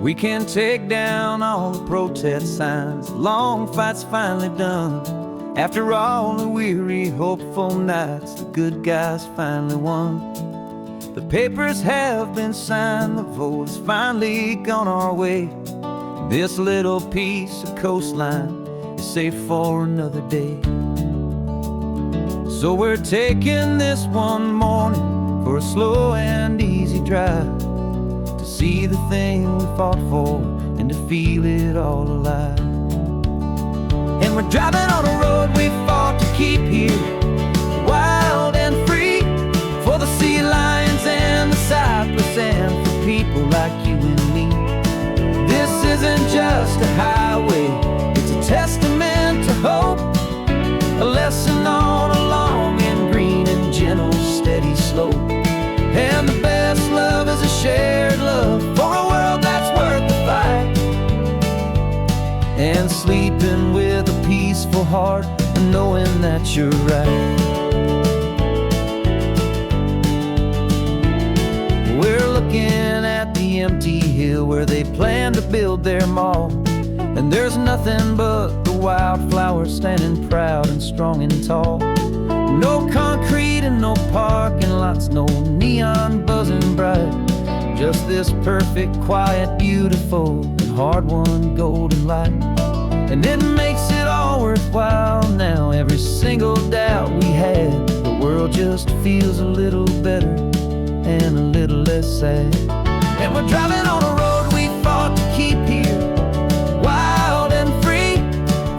We can take down all the protest signs. The long fight's finally done. After all the weary, hopeful nights, the good guys finally won. The papers have been signed, the vote has finally gone our way. This little piece of coastline is safe for another day. So we're taking this one morning for a slow and easy drive, to see the thing we fought for and to feel it all alive. And we're driving on a road we fought to keep here, wild and free, for the sea lions and the cypress and for people like you and me. This isn't just a highway, it's a testament to hope, a lesson on a long and green and gentle steady slope. And the best love is a shared love for a world that's worth the fight, and sleeping with a peaceful heart and knowing that you're right. We're looking at the empty hill where they plan to build their mall, and there's nothing but the wildflowers standing proud and strong and tall. No concrete and no parking lots, no neon buzzing bright, just this perfect, quiet, beautiful, and hard-won golden light. And it makes it all worthwhile now. Every single doubt we had, the world just feels a little better and a little less sad. And we're driving on a road we fought to keep here, wild and free,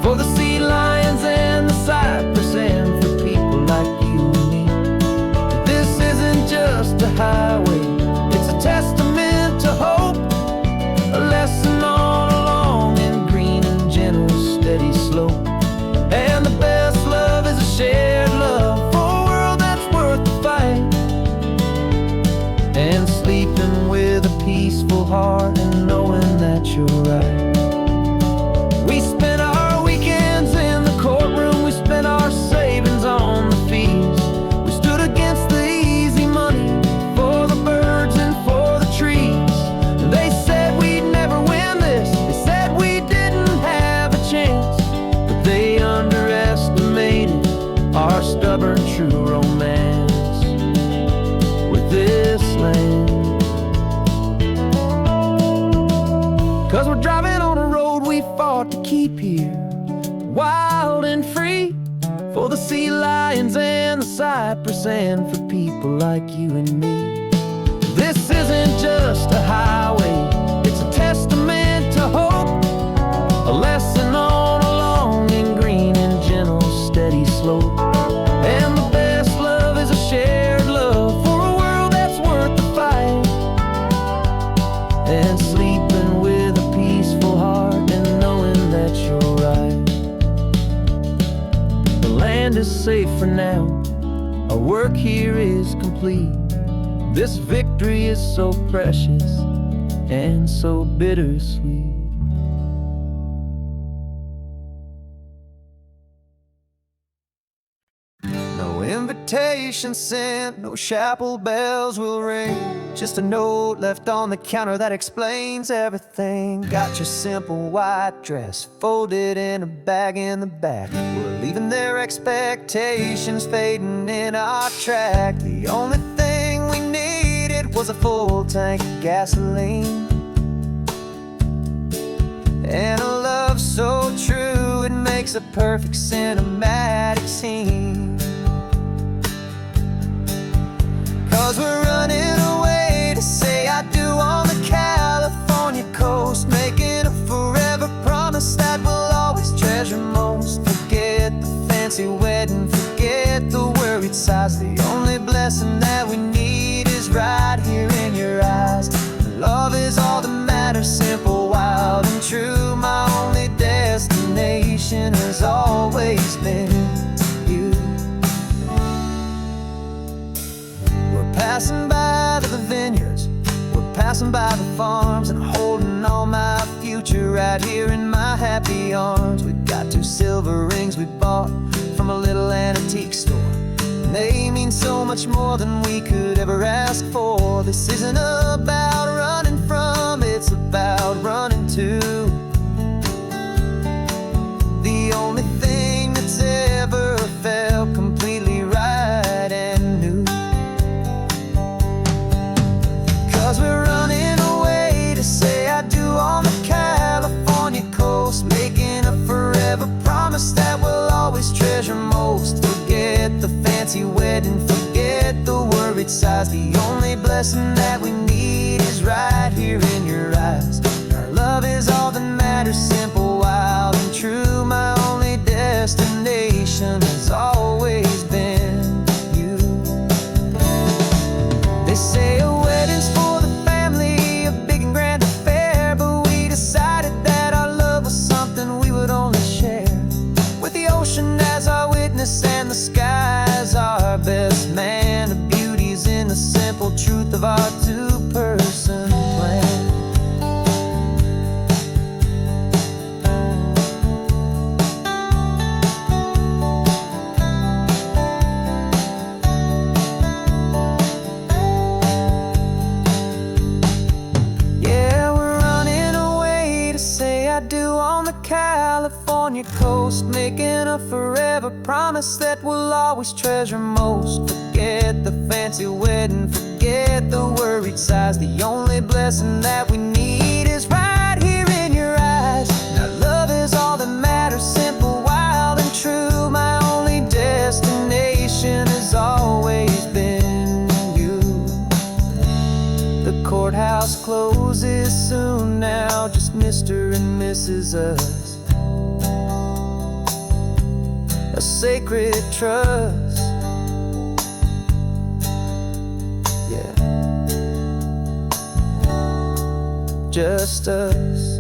for the sea lions and the cypress and for people like you and me. This isn't just a highway, it's a testament to hope, a lesson on a long and green and gentle steady slope. And the best love is a shared love for a world that's worth the fight, and sleeping with a peaceful heart and knowing that you're right. We spent our weekends in the courtroom, we spent our savings on the fees. We stood against the easy money for the birds and for the trees. They said we'd never win this, they said we didn't have a chance, but they underestimated our stubborn true romance with this land. 'Cause we're driving on a road we fought to keep here, wild and free, for the sea lions and the cypress and for people like you and me. This isn't just a highway, it's a testament to hope, a lesson on a long and green and gentle steady slope. And the best love is a shared love for a world that's worth the fight, and sleeping with a peaceful heart and knowing that you're right. The land is safe for now, our work here is complete. This victory is so precious and so bittersweet. No invitation sent, no chapel bells will ring, just a note left on the counter that explains everything. Got your simple white dress folded in a bag in the back. We're leaving their expectations fading in our track. The only thing we needed was a full tank of gasoline, and a love so true it makes a perfect cinematic scene. 'Cause we're running away to say I do on the California coast, making a forever promise that we'll always treasure most. Forget the fancy wedding, forget the worried sighs. The only blessing that we need is right here in your eyes. Love is all that matters, simple, wild and true. My only destination has always been you. We're passing by the vineyards, we're passing by the farms, and holding all my future right here in my happy arms. We've got 2 silver rings we bought from a little antique store, and they mean so much more than we could ever ask for. This isn't about running from it, it's about running to. The only thing that's ever felt completely right and new. 'Cause we're running away to say I do on the California coast, making a forever promise that we'll always treasure most. Forget the fancy wedding, forget the worried sighs. The only blessing that we need is right here in your eyes. Our love is all that matters, simple, wild, and true. My only destination has always been you. They say a wedding's for the family, a big and grand affair, but we decided that our love was something we would only share with the ocean as our witness and the sky as our best man. The beauty's in the simple truth of our two-person plan. Yeah, we're running away to say I do on the California coast, making a forever promise that we'll always treasure most. Forget the fancy wedding, forget the worried sighs. The only blessing that we need is right here in your eyes. Now love is all that matters, simple, wild, and true. My only destination has always been you. The courthouse closes soon now, just Mr. and Mrs. Us, a sacred trust. Yeah, just us.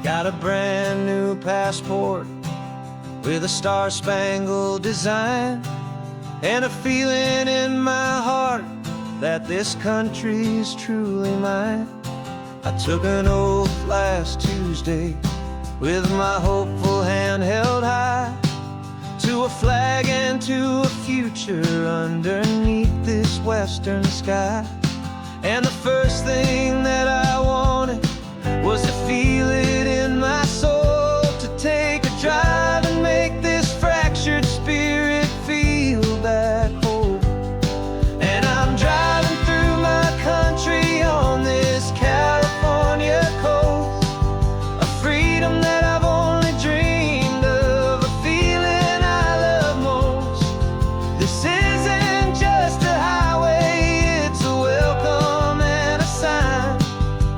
Got a brand new passport with a star-spangled design, and a feeling in my heart that this country's truly mine. I took an oath last Tuesday with my hopeful hand held high, to a flag and to a future underneath this western sky. And the first thing that I wanted was to feel it in my soul, to take a drive and make this fractured spirit feel back home. And I'm driving through my country on this California coast, a freedom that I've only dreamed of, a feeling I love most. This isn't just a highway, it's a welcome and a sign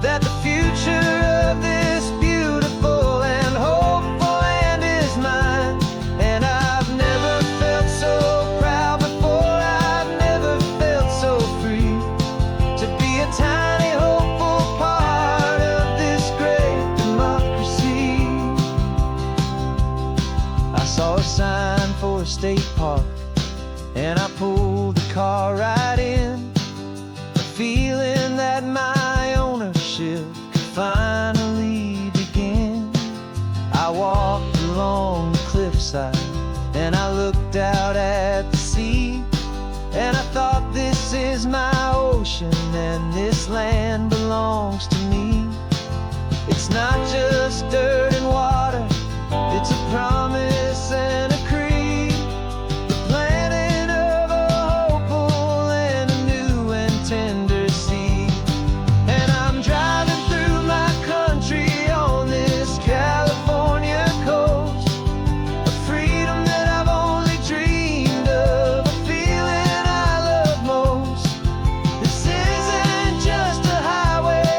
that the future of this beautiful and hopeful land is mine. And I've never felt so proud before, I've never felt so free, to be a tiny hopeful part of this great democracy. I saw a sign for a state park, and I pulled the car right in, a feeling that my ownership finally begin. I walked along the cliffside and I looked out at the sea, and I thought, this is my ocean and this land belongs to me. It's not just dirt and water, it's a promise and a creed, the planting of a hopeful and a new and tender seed. And I'm driving through my country on this California coast, a freedom that I've only dreamed of, a feeling I love most. This isn't just a highway,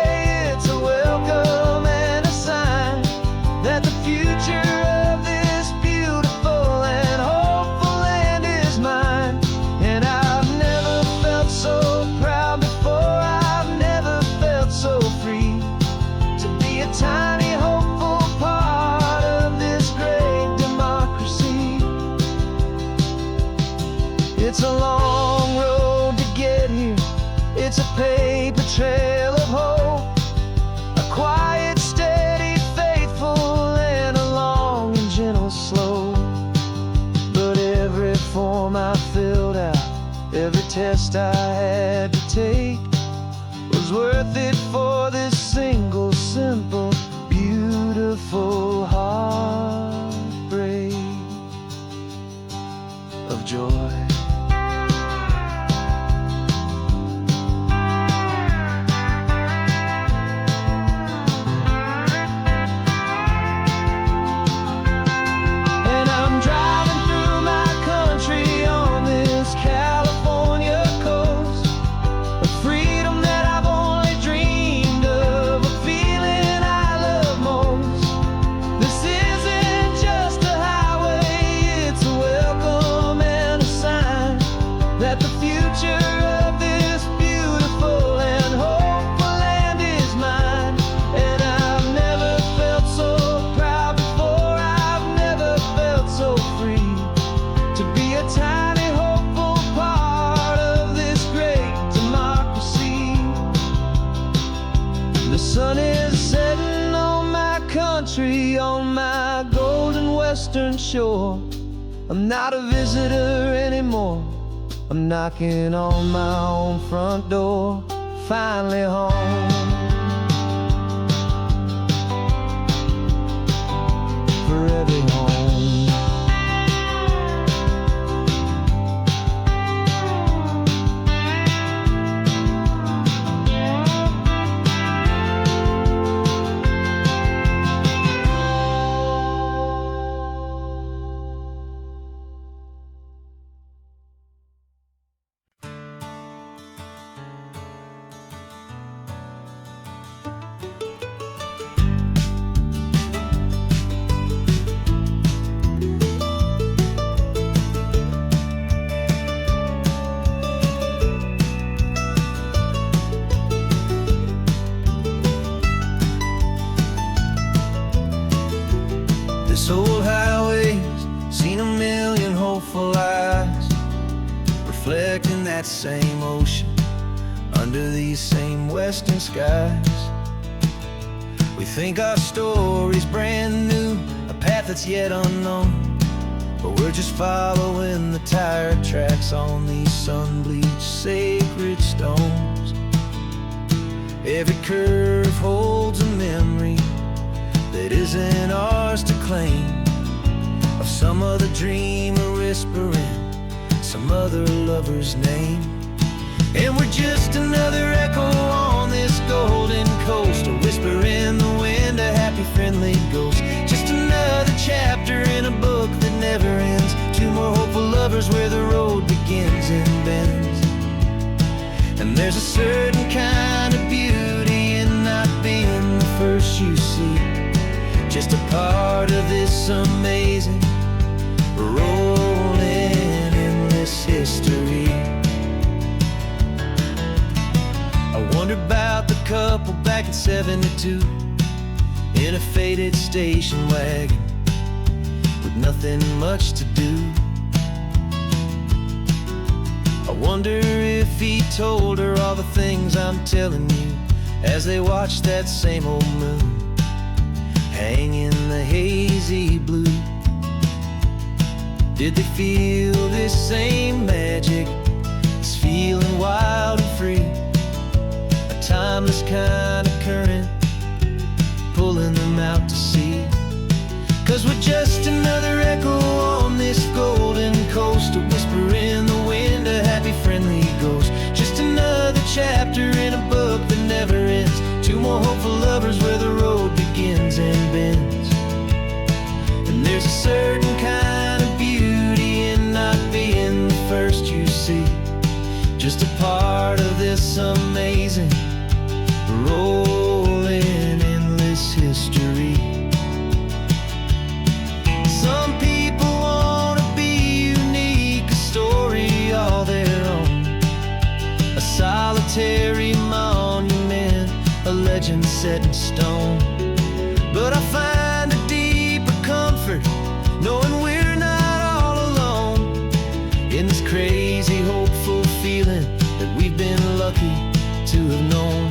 cost I had to take was worth it for this single, simple, beautiful heartbreak of joy. On my golden western shore, I'm not a visitor anymore. I'm knocking on my own front door, finally home. For every home. This old highway's seen a million hopeful eyes, reflecting that same ocean under these same western skies. We think our story's brand new, a path that's yet unknown, but we're just following the tire tracks on these sun-bleached sacred stones. Every curve holds a memory that isn't ours to claim, of some other dreamer whispering some other lover's name. And we're just another echo on this golden coast, a whisper in the wind, a happy friendly ghost. Just another chapter in a book that never ends, two more hopeful lovers where the road begins and bends. And there's a certain kind of beauty in not being the first you see, just a part of this amazing, rolling, endless history. I wonder about the couple back in '72 in a faded station wagon with nothing much to do. I wonder if he told her all the things I'm telling you as they watched that same old moon hang in the hazy blue. Did they feel this same magic, this feeling wild and free, a timeless kind of current pulling them out to sea? 'Cause we're just another echo on this golden coast, a whisper in the wind, a happy friendly ghost. Just another chapter in a book that never ends, two more hopeful lovers where the road begins and bends. And there's a certain kind of beauty in not being the first you see, just a part of this amazing, rolling, endless history. Some people want to be unique, a story all their own, a solitary monument, a legend set in stone. But I find a deeper comfort knowing we're not all alone in this crazy, hopeful feeling that we've been lucky to have known.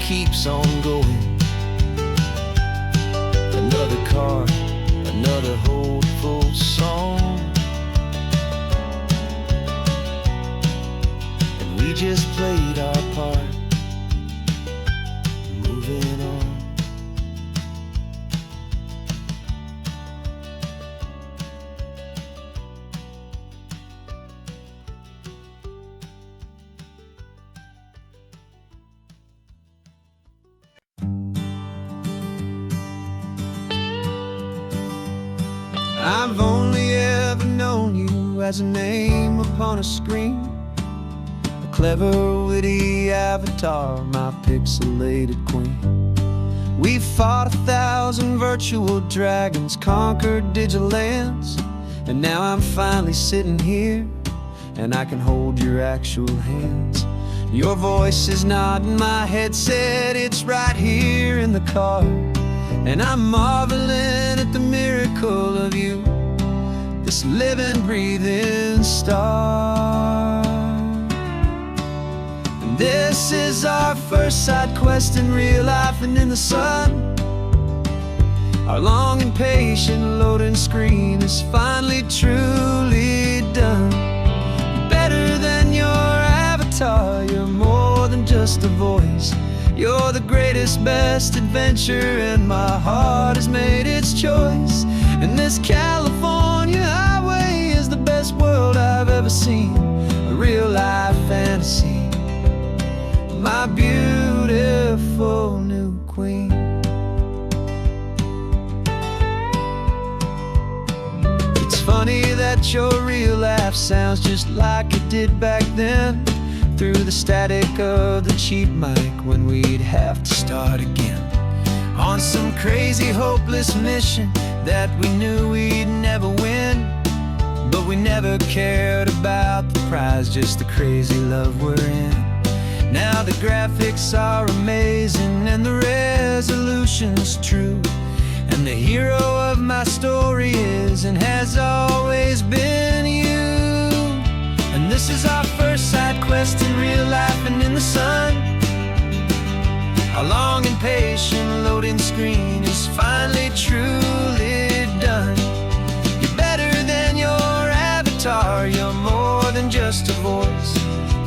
keeps on going. Another car, another hopeful song, and we just played our part, moving on. I've only ever known you as a name upon a screen, a clever, witty avatar, my pixelated queen. We fought 1,000 virtual dragons, conquered digital lands, and now I'm finally sitting here, and I can hold your actual hands. Your voice is not in my headset, it's right here in the car, and I'm marveling at the miracle of you, this living, breathing star. And this is our first side quest in real life and in the sun. Our long and patient loading screen is finally truly done. Better than your avatar, you're more than just a voice. You're the greatest, best adventure, and my heart has made its choice. And this California highway is the best world I've ever seen, a real life fantasy, my beautiful new queen. It's funny that your real life sounds just like it did back then, through the static of the cheap mic when we'd have to start again, on some crazy hopeless mission that we knew we'd never win. But we never cared about the prize, just the crazy love we're in. Now the graphics are amazing and the resolution's true, and the hero of my story is and has always been you. And this is our first side quest in real life and in the sun. Our long and patient loading screen is finally truly done. You're better than your avatar, you're more than just a voice.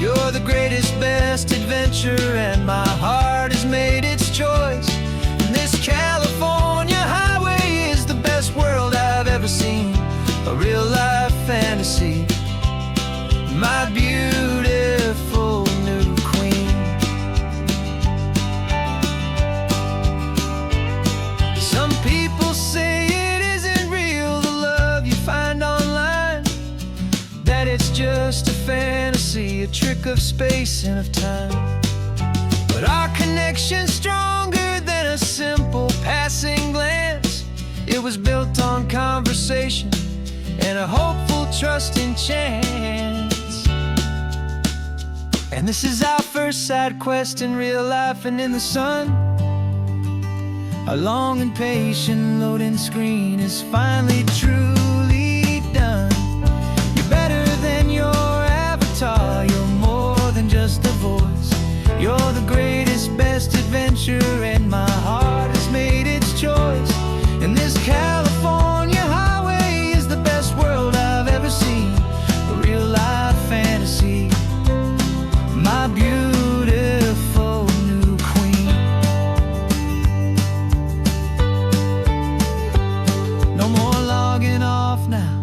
You're the greatest, best adventure, and my heart has made its choice. And this California highway is the best world I've ever seen, a real life fantasy, my beautiful new queen. Some people say it isn't real, the love you find online, that it's just a fantasy, a trick of space and of time. But our connection's stronger than a simple passing glance. It was built on conversation and a hopeful, trusting chance. And this is our first side quest in real life and in the sun. Our long and patient loading screen is finally truly done. You're better than your avatar, you're more than just a voice. You're the greatest, best adventure, and my heart has made its choice. And this California highway is the best world I've ever seen, a real life fantasy, my beautiful new queen. No more logging off now,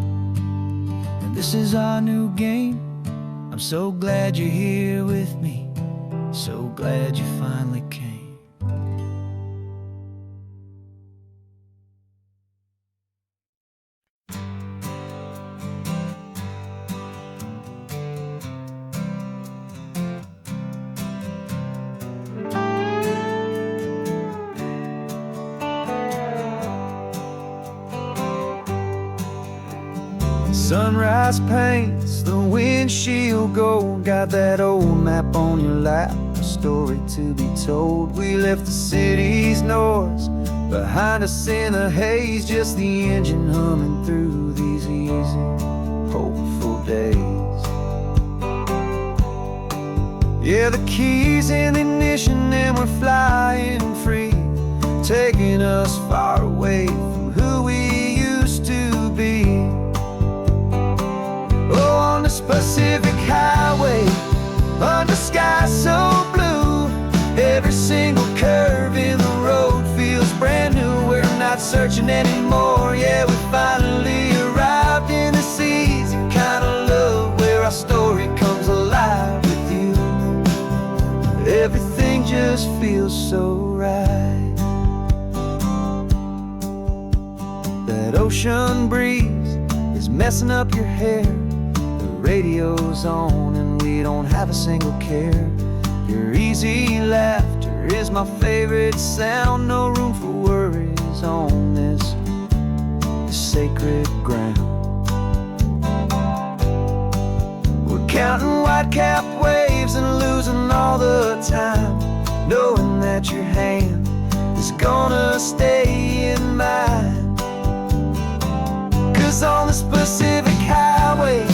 and this is our new game. I'm so glad you're here with me, so glad you finally came. Sunrise paints the windshield gold, got that old map on your lap, a story to be told. We left the city's noise behind us in the haze, just the engine humming through these easy, hopeful days. Yeah, the key's in the ignition and we're flying free, taking us far away from who we used to be. Oh, on the Pacific Highway, under skies so blue, every single curve in the road feels brand new. We're not searching anymore, yeah, we finally arrived in this easy kind of love where our story comes alive with you. Everything just feels so right. That ocean breeze is messing up your hair, the radio's on and we don't have a single care. Your easy laughter is my favorite sound, no room for worries on this sacred ground. We're counting white-capped waves and losing all the time, knowing that your hand is gonna stay in mine. 'Cause on this Pacific Highway,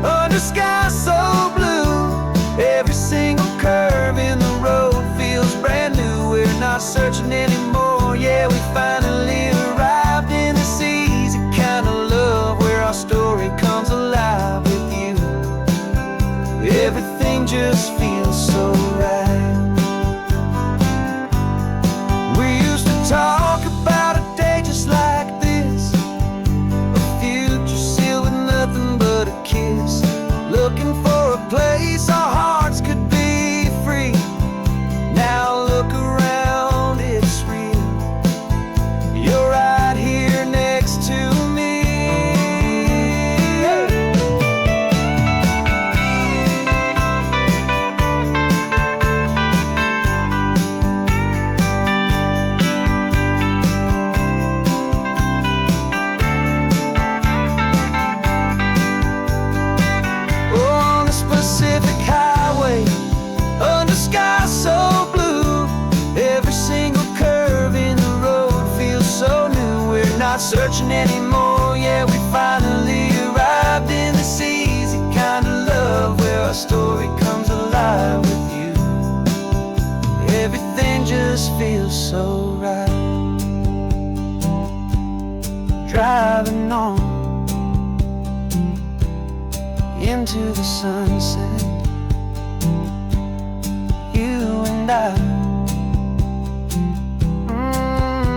under skies so blue, every single curve in the road feels brand new. We're not searching anymore, yeah, we finally arrived in this easy kind of love where our story comes alive with you. Everything just feels so right. We used to talk about a day just like this, a future sealed with nothing but a kiss, looking for a place our hearts could be free. Now look around, it's real. You're right here next to me. On the Pacific Highway, under skies so blue, every single curve in the road feels so new. We're not searching anymore, yeah, we finally arrived in this easy kind of love where our story comes alive with you. Everything just feels so right. Driving on into the sunset, you and I,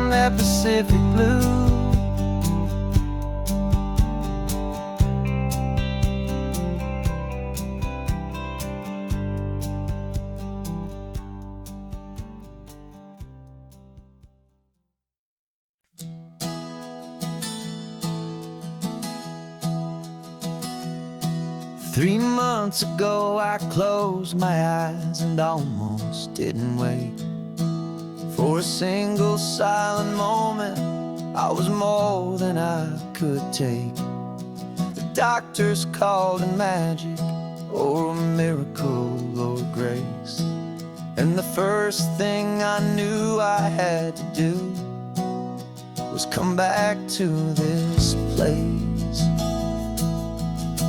that Pacific blue. Three months ago I closed my eyes and almost didn't wait for a single silent moment. I was more than I could take. The doctors called it magic, or a miracle, or grace. And the first thing I knew I had to do was come back to this place,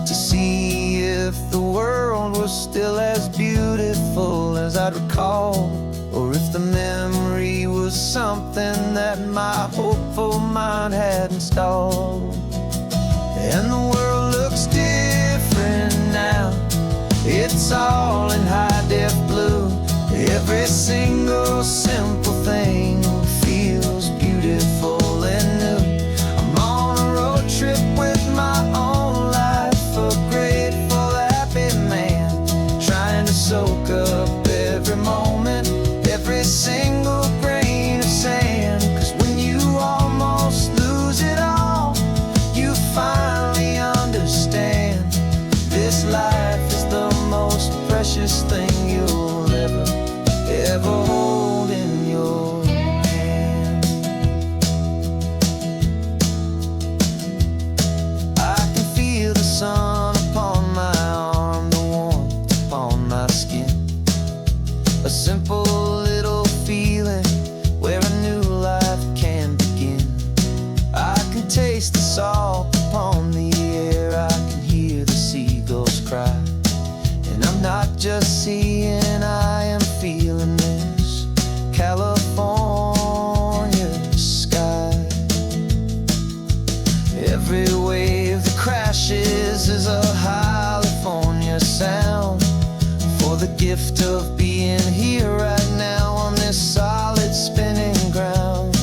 to see if the world was still as beautiful as I'd recall, or if the memory was something that my hopeful mind had installed. And the world looks different now, it's all in high-def blue. Every single simple thing feels beautiful and new. I'm on a road trip with my own life, a grateful, happy man, trying to soak up every moment, every single grain of sand. 'Cause when you almost lose it all, you finally understand this life is the most precious thing you'll ever hold in your hand. I can feel the sun upon my arm, the warmth upon my skin, a simple little feeling where a new life can begin. I can taste the salt upon the air, I can hear the seagulls cry, and I'm not just seeing the gift of being here right now on this solid spinning ground.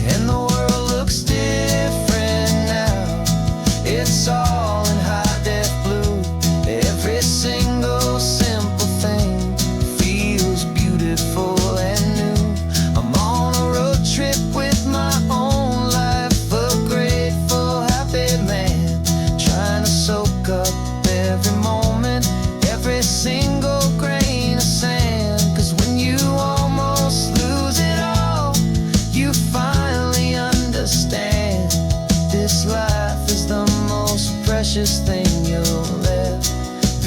And the world looks different now. It's all in high def blue. Every single simple thing feels beautiful and new. I'm on a road trip with my own life, a grateful, happy man, trying to soak up every moment, every single grain of sand. 'Cause when you almost lose it all, you finally understand this life is the most precious thing you'll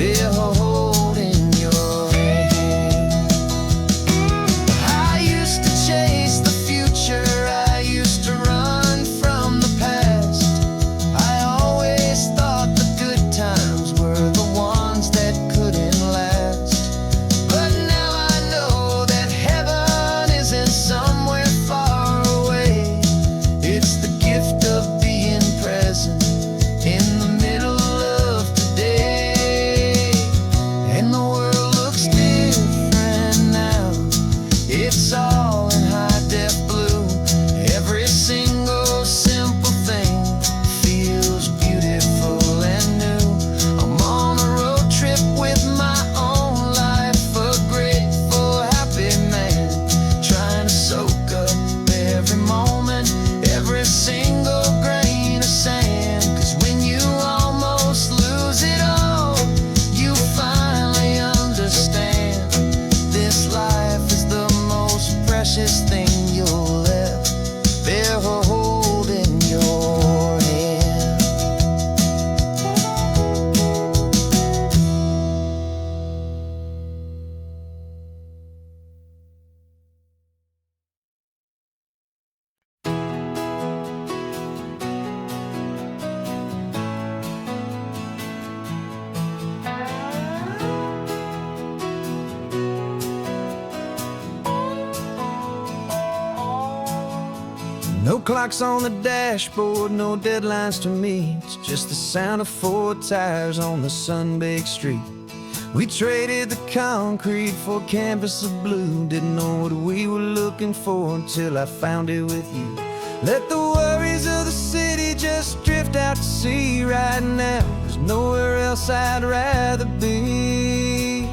ever hold in your hand. I used to chase the future, I used to run from the past. I always thought the good times were the ones that couldn't last. But now I know that heaven isn't somewhere far away. It's the gift of being present in the middle of today. And the world looks different now. It's all in high def blue. Every single simple thing feels beautiful and new. I'm on a road trip with my own life, a grateful, happy man, trying to soak up every moment, every single grain of sand. 'Cause when you almost lose it all, you finally understand this life is the most precious thing you'll ever hold in your hand. No clocks on the dashboard, no deadlines to meet. It's just the sound of 4 tires on the sun-baked street. We traded the concrete for a canvas of blue. Didn't know what we were looking for until I found it with you. Let the worries of the city just drift out to sea right now. There's nowhere else I'd rather be.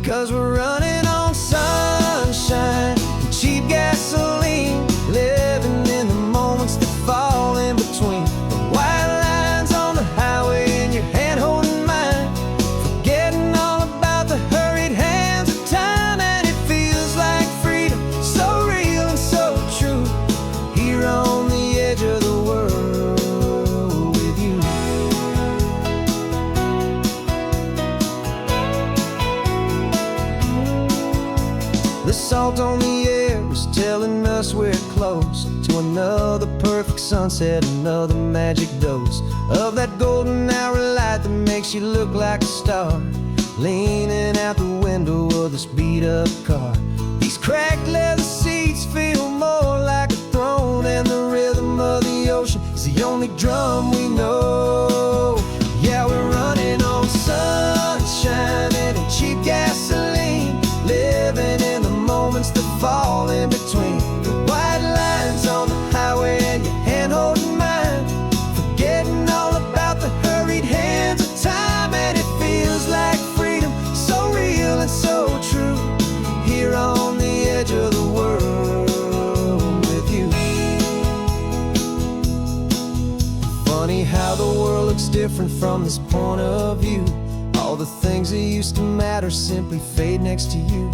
'Cause we're running on sunshine and cheap gasoline, living in the moments that fall in between the white lines on the highway and your hand holding mine, forgetting all about the hurried hands of time. And it feels like freedom, so real and so true, here on the edge of the world with you. The salt on the air is telling us we're close to another perfect sunset, another magic dose of that golden hour light that makes you look like a star, leaning out the window of this beat-up car. These cracked leather seats feel more like a throne, and the rhythm of the ocean is the only drum we know. Yeah, we're running on sunshine and cheap gasoline, living in the moments that fall in between the white lines on the highway and your hand holding mine, forgetting all about the hurried hands of time. And it feels like freedom, so real and so true, here on the edge of the world with you. Funny how the world looks different from this point of view. All the things that used to matter simply fade next to you.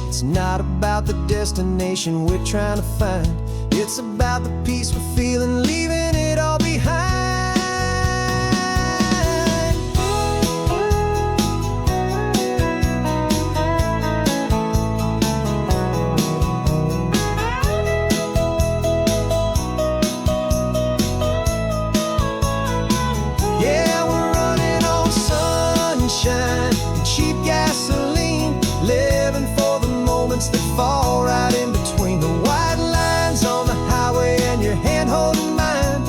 It's not about the destination we're trying to find. It's about the peace we're feeling, leaving it all behind. Yeah, we're running on sunshine and cheap gasoline, living for the moments that fall right in between the white lines on the highway and your hand holding mine,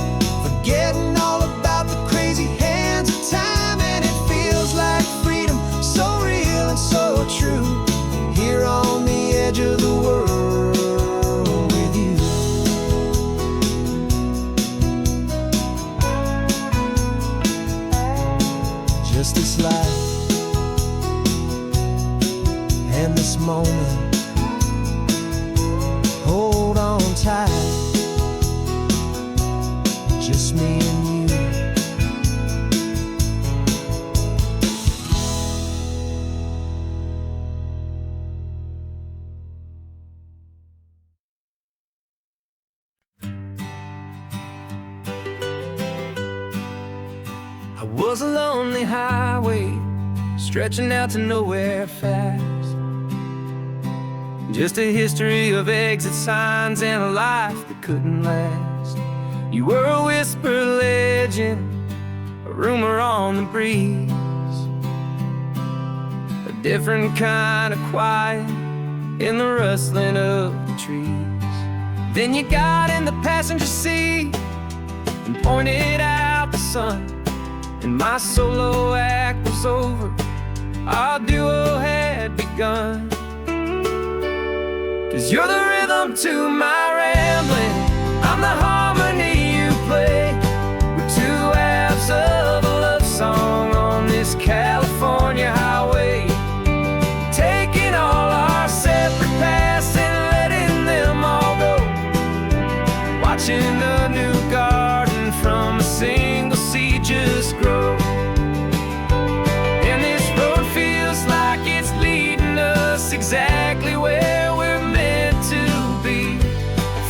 edge of the world with you. Just this life and this moment, hold on tight. Just me and you. I was a lonely highway stretching out to nowhere fast. Just a history of exit signs and a life that couldn't last. You were a whisper legend, a rumor on the breeze, a different kind of quiet in the rustling of the trees. Then you got in the passenger seat and pointed out the sun, and my solo act was over, our duo had begun. 'Cause you're the rhythm to my rambling, I'm the harmony you play. We're two halves of a love song on this California highway, taking all our separate paths and letting them all go, watching a new garden from a single seed just grow. And this road feels like it's leading us exactly where we're meant to be.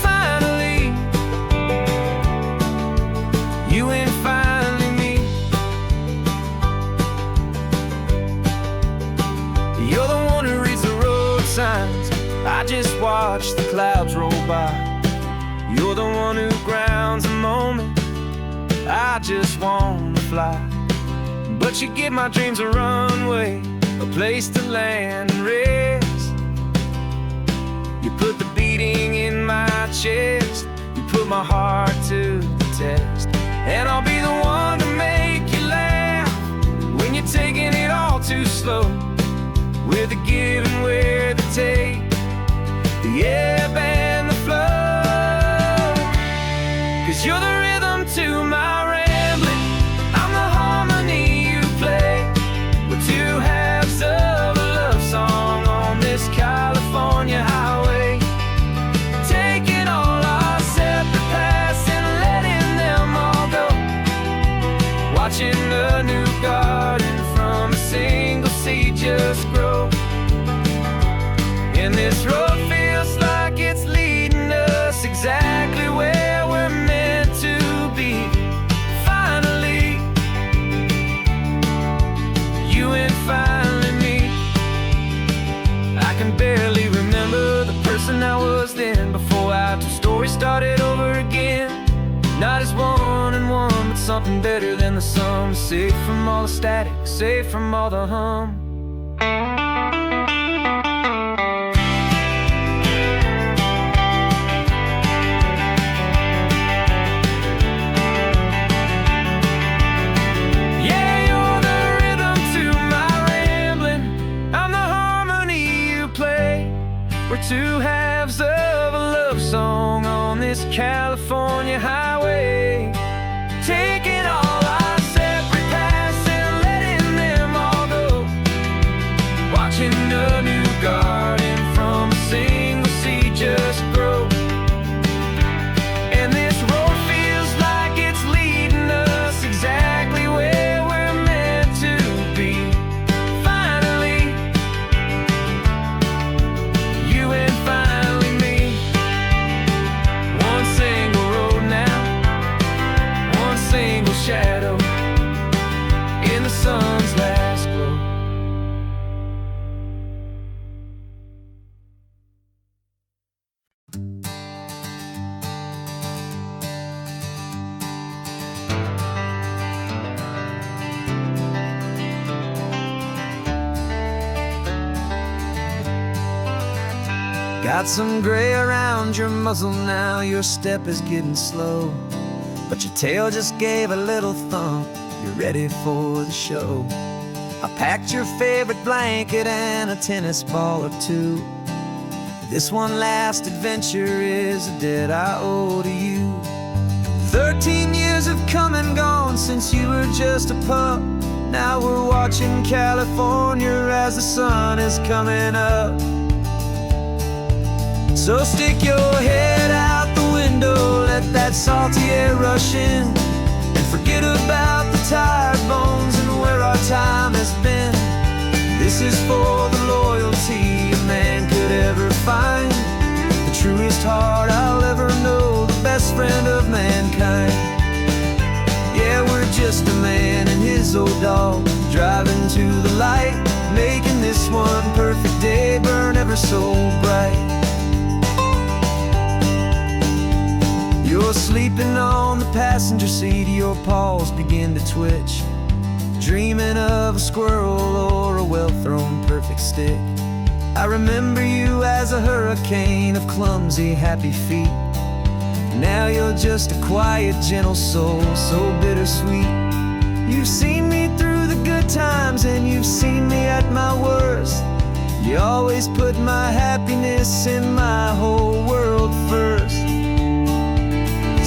Finally, you and finally me. You're the one who reads the road signs, I just watch the clouds roll by. You're the one who grounds a moment, I just wanna fly. But you give my dreams a runway, a place to land and rest. You put the beating in my chest, you put my heart to the test. And I'll be the one to make you laugh when you're taking it all too slow. We're the give and we're the take, the ebb and the flow. 'Cause you're the rhythm to my rambling, I'm the harmony you play. We're two halves of a love song on this California highway, taking all our separate paths and letting them all go, watching a new garden from a single seed just grow. And this road feels like it's leading us exactly where we're meant to be. Finally, you and finally me. I can barely remember the person I was then, before our two stories started over again. Not as one and one, but something better than the sum. Safe from all the static, safe from all the hum. Two halves of a love song on this California highway, taking all our separate paths and letting them all go, watching a new garden from a single seed just grow. And this road feels like it's leading us exactly where we're meant to be. Finally, you and finally me. One single road now, one single shadow in the sun's last glow. Got some gray around your muzzle now, your step is getting slow, but your tail just gave a little thump, you're ready for the show. I packed your favorite blanket and a tennis ball or two, This one last adventure is a debt I owe to you. 13 years have come and gone since you were just a pup. Now we're watching California as the sun is coming up. So stick your head out the window, let that salty air rush in, and forget about the tired bones and where our time has been. This is for the loyalty a man could ever find, the truest heart I'll ever know, the best friend of mankind. Yeah, we're just a man and his old dog, driving to the light, making this one perfect day burn ever so bright. You're sleeping on the passenger seat, your paws begin to twitch, dreaming of a squirrel or a well-thrown perfect stick. I remember you as a hurricane of clumsy, happy feet. Now you're just a quiet, gentle soul, so bittersweet. You've seen me through the good times and you've seen me at my worst. You always put my happiness in my whole world first.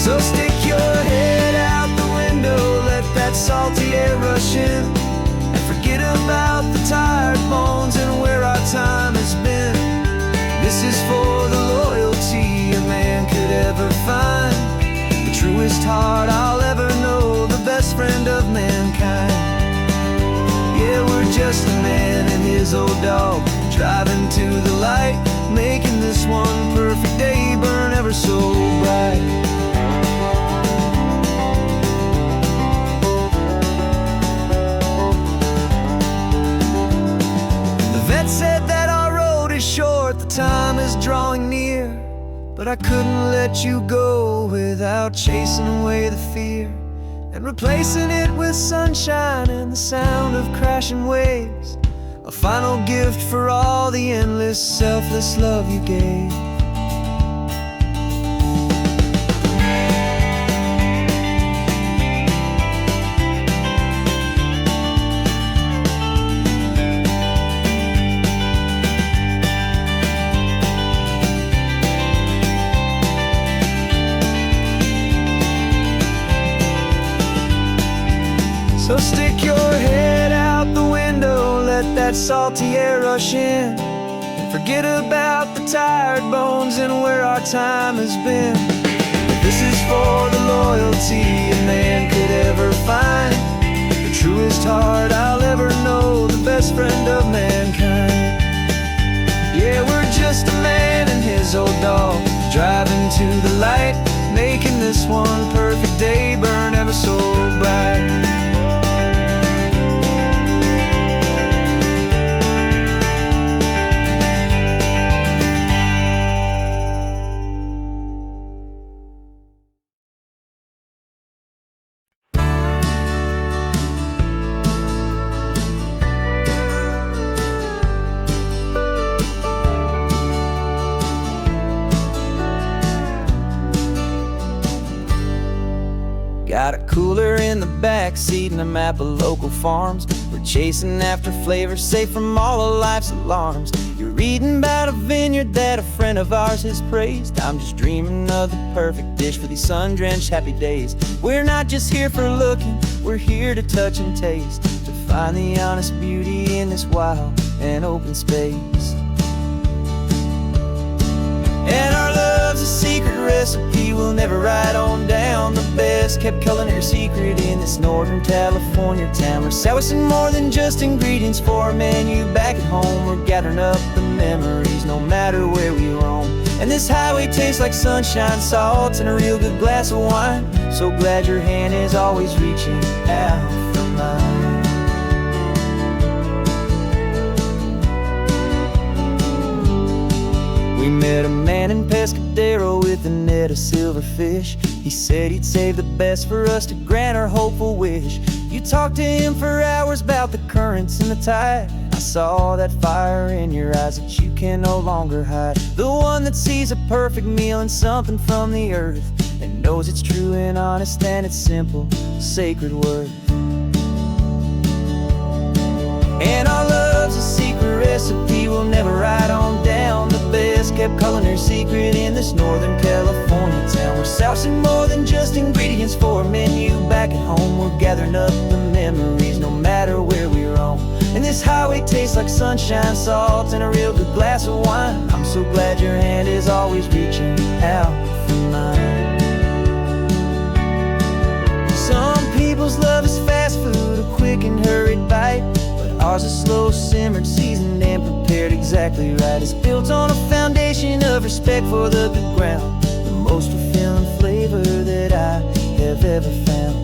So stick your head out the window, let that salty air rush in, and forget about the tired bones and where our time has been. This is for the loyalty a man could ever find, the truest heart I'll ever know, the best friend of mankind. Yeah, we're just a man and his old dog, driving to the light, making this one perfect day burn ever so bright. Said that our road is short, the time is drawing near, but I couldn't let you go without chasing away the fear and replacing it with sunshine and the sound of crashing waves, a final gift for all the endless, selfless love you gave. So stick your head out the window, let that salty air rush in, and forget about the tired bones and where our time has been. This is for the loyalty a man could ever find, the truest heart I'll ever know, the best friend of mankind. Yeah, we're just a man and his old dog, driving to the light, making this one perfect day burn ever so bright. Got a cooler in the back seat and a map of local farms. We're chasing after flavors safe from all of life's alarms. You're reading about a vineyard that a friend of ours has praised. I'm just dreaming of the perfect dish for these sun-drenched happy days. We're not just here for looking, we're here to touch and taste, to find the honest beauty in this wild and open space. And our love's a secret recipe we'll never write on down. The best kept culinary secret in this northern California town. We're sourcing more than just ingredients for a menu back at home. We're gathering up the memories no matter where we roam. And this highway tastes like sunshine, salt, and a real good glass of wine. So glad your hand is always reaching out for mine. We met a man in Pescadero with a net of silverfish. He said he'd save the best for us to grant our hopeful wish. You talked to him for hours about the currents and the tide. I saw that fire in your eyes that you can no longer hide. The one that sees a perfect meal and something from the earth, and knows it's true and honest and it's simple, sacred worth. And our love's a secret recipe we'll never write on down. The best kept calling her secret in this Northern California town. We're sourcing more than just ingredients for a menu. Back at home, we're gathering up the memories, no matter where we roam. And this highway tastes like sunshine, salt, and a real good glass of wine. I'm so glad your hand is always reaching out for mine. Some people's love is fast food, a quick and hurried bite, but ours is slow, simmered, seasoned, and prepared exactly right. It's built on a foundation of respect for the good ground, the most fulfilling flavor that I have ever found.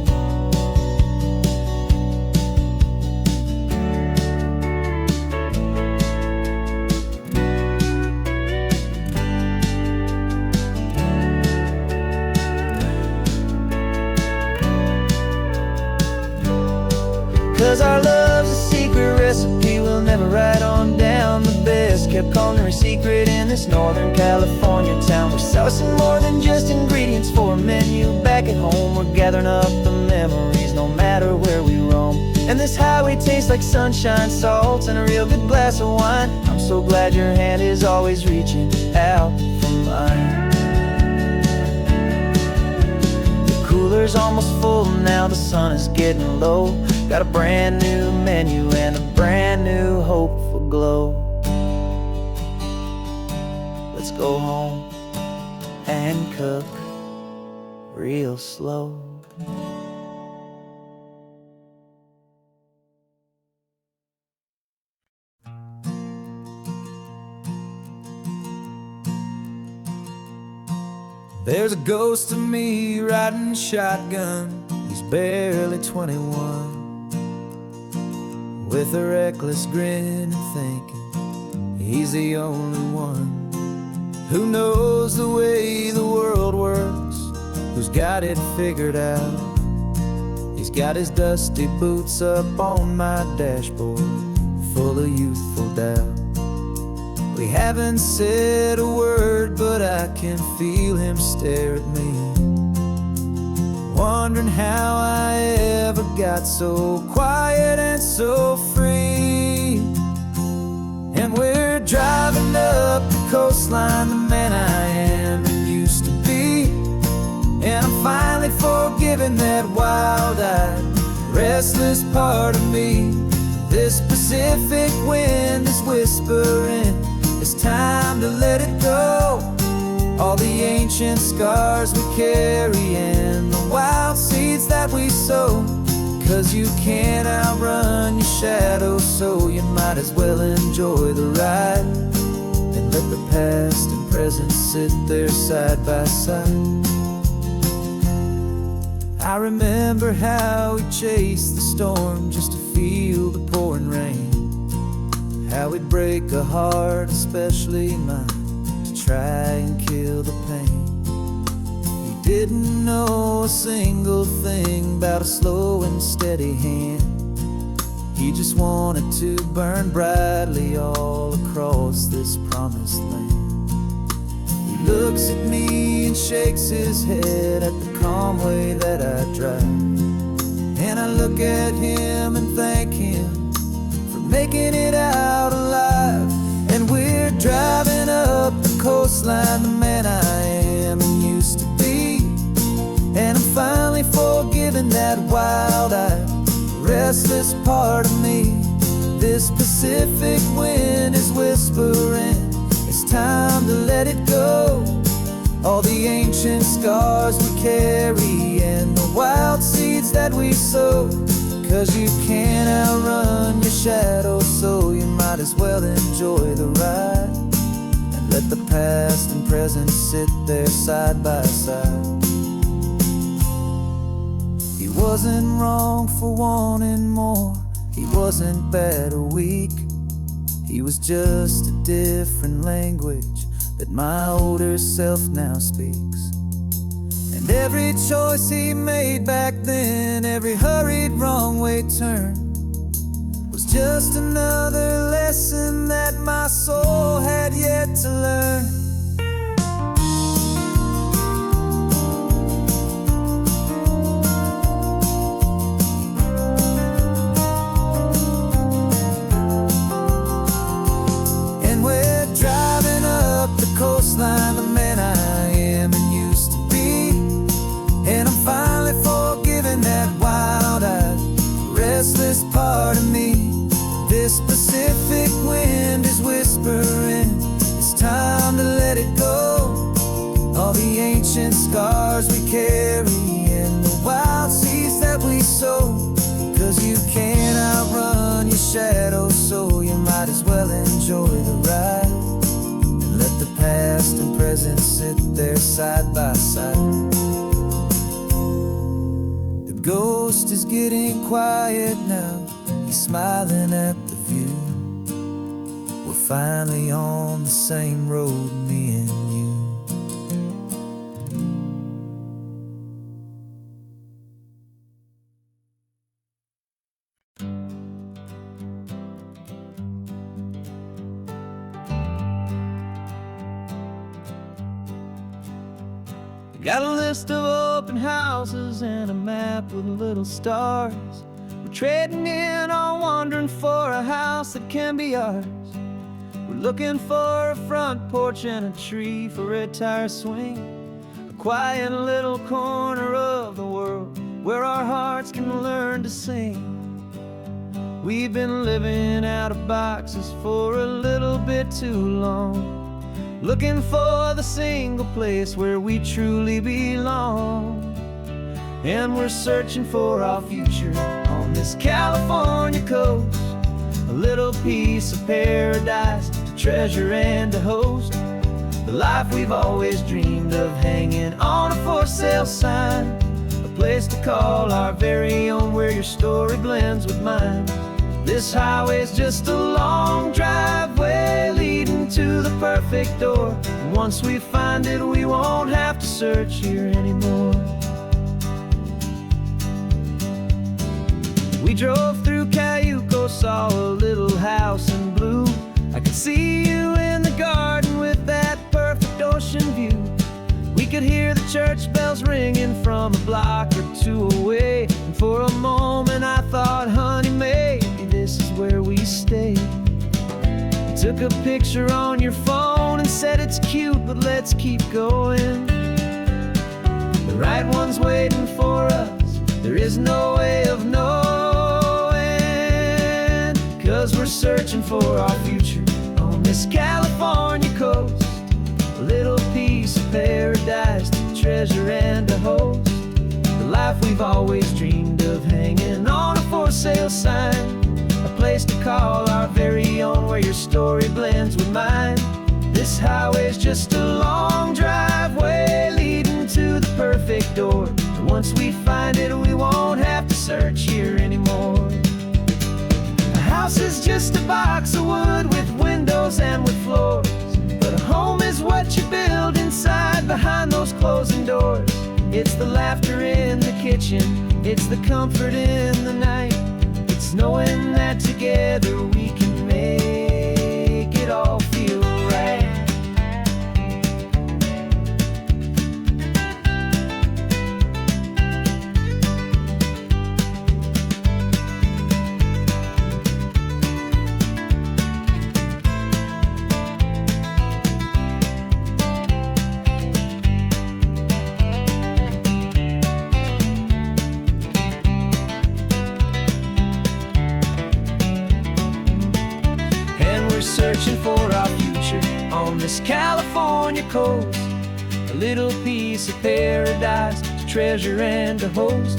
'Cause our love's a secret recipe we'll never write on down. The best kept culinary secret in this Northern California town. We're sourcing more than just ingredients for a menu. Back at home, we're gathering up the memories, no matter where we roam. And this highway tastes like sunshine, salt, and a real good glass of wine. I'm so glad your hand is always reaching out for mine. The cooler's almost full now, the sun is getting low. Got a brand new menu and a brand new hopeful glow. Let's go home and cook real slow. There's a ghost of me riding shotgun. He's barely 21, with a reckless grin and thinking he's the only one who knows the way the world works, who's got it figured out. He's got his dusty boots up on my dashboard, full of youthful doubt. We haven't said a word, but I can feel him stare at me, wondering how I ever got so quiet and so free. And we're driving up the coastline, the man I am and used to be. And I'm finally forgiving that wild-eyed, restless part of me. This Pacific wind is whispering, it's time to let it go. All the ancient scars we carry and the wild seeds that we sow. 'Cause you can't outrun your shadow, so you might as well enjoy the ride and let the past and present sit there side by side. I remember how we chased the storm just to feel the pouring rain, how we'd break a heart, especially mine, try and kill the pain. He didn't know a single thing about a slow and steady hand. He just wanted to burn brightly all across this promised land. He looks at me and shakes his head at the calm way that I drive, and I look at him and thank him for making it out alive. And we're driving up the coastline, the man I am and used to be. And I'm finally forgiving that wild-eyed, restless part of me. This Pacific wind is whispering, it's time to let it go. All the ancient scars we carry and the wild seeds that we sow. 'Cause you can't outrun your shadow, so you might as well enjoy the ride and let the past and present sit there side by side. He wasn't wrong for wanting more, he wasn't bad or weak. He was just a different language that my older self now speaks. And every choice he made back then, every hurried wrong way turn, was just another lesson that my soul had yet to learn. And we're driving up the coast, scars we carry and the wild seeds that we sow. 'Cause you can't outrun your shadow, so you might as well enjoy the ride and let the past and present sit there side by side. The ghost is getting quiet now, he's smiling at the view. We're finally on the same road, me and you. Got a list of open houses and a map with little stars. We're trading in or wandering for a house that can be ours. We're looking for a front porch and a tree for a tire swing, a quiet little corner of the world where our hearts can learn to sing. We've been living out of boxes for a little bit too long, looking for the single place where we truly belong. And we're searching for our future on this California coast, a little piece of paradise to treasure and to host, the life we've always dreamed of, hanging on a for sale sign, a place to call our very own where your story blends with mine. This highway's just a long driveway leading to the perfect door. And once we find it, we won't have to search here anymore. We drove through Cayuco, saw a little house in blue. I could see you in the garden with that perfect ocean view. We could hear the church bells ringing from a block or two away. And for a moment I thought, honey, maybe this is where we stay. You took a picture on your phone and said it's cute, but let's keep going. The right one's waiting for us, there is no way of knowing. 'Cause we're searching for our future on this California coast, a little piece of paradise to treasure and to host, the life we've always dreamed of, hanging on a for sale sign, a place to call our very own where your story blends with mine. This highway's just a long driveway leading to the perfect door. And once we find it, we won't have to search here anymore. A house is just a box of wood with windows and with floors, but a home is what you build inside behind those closing doors. It's the laughter in the kitchen, it's the comfort in the night, it's knowing that together we can make it all feel right. Searching for our future on this California coast, a little piece of paradise to treasure and to host,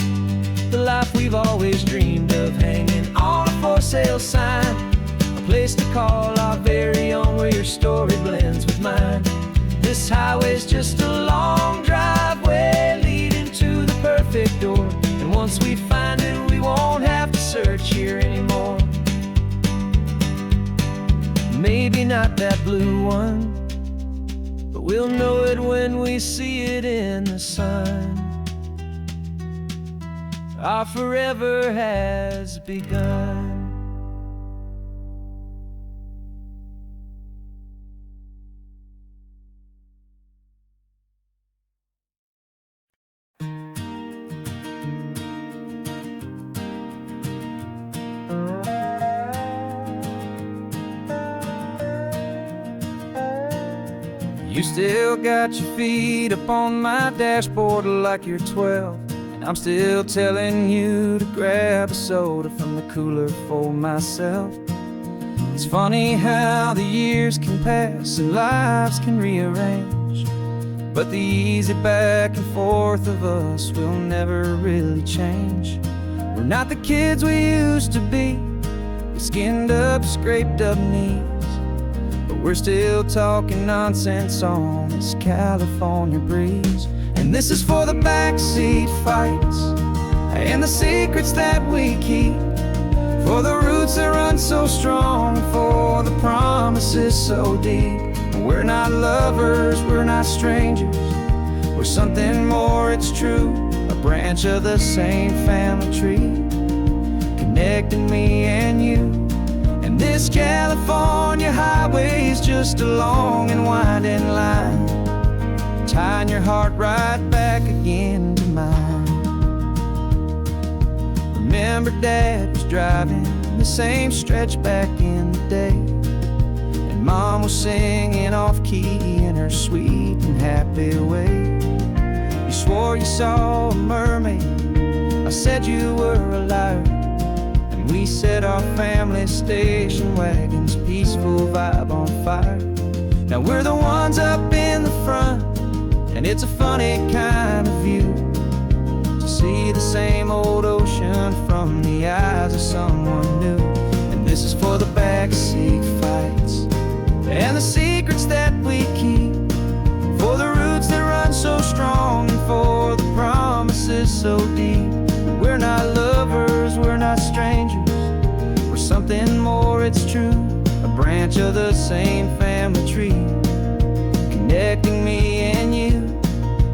the life we've always dreamed of, hanging on a for sale sign, a place to call our very own where your story blends with mine. This highway's just a long driveway leading to the perfect door. And once we find it, we won't have to search here anymore. Maybe not that blue one, but we'll know it when we see it in the sun. Our forever has begun. You still got your feet up on my dashboard like you're 12, and I'm still telling you to grab a soda from the cooler for myself. It's funny how the years can pass and lives can rearrange, but the easy back and forth of us will never really change. We're not the kids we used to be, with skinned up, scraped up knees, but we're still talking nonsense on this California breeze. And this is for the backseat fights and the secrets that we keep, for the roots that run so strong, for the promises so deep. We're not lovers, we're not strangers, we're something more, it's true. A branch of the same family tree, connecting me and you. And this California highway is just a long and winding line, tying your heart right back again to mine. Remember Dad was driving the same stretch back in the day, and Mom was singing off-key in her sweet and happy way. You swore you saw a mermaid, I said you were a liar, and we set our family station wagon's peaceful vibe on fire. Now we're the ones up in the front, and it's a funny kind of view to see the same old ocean from the eyes of someone new. And this is for the backseat fights and the secrets that we keep, for the roots that run so strong, and for the promises so deep. We're not lovers, we're not strangers, we're something more, it's true. A branch of the same family tree, connecting me and you.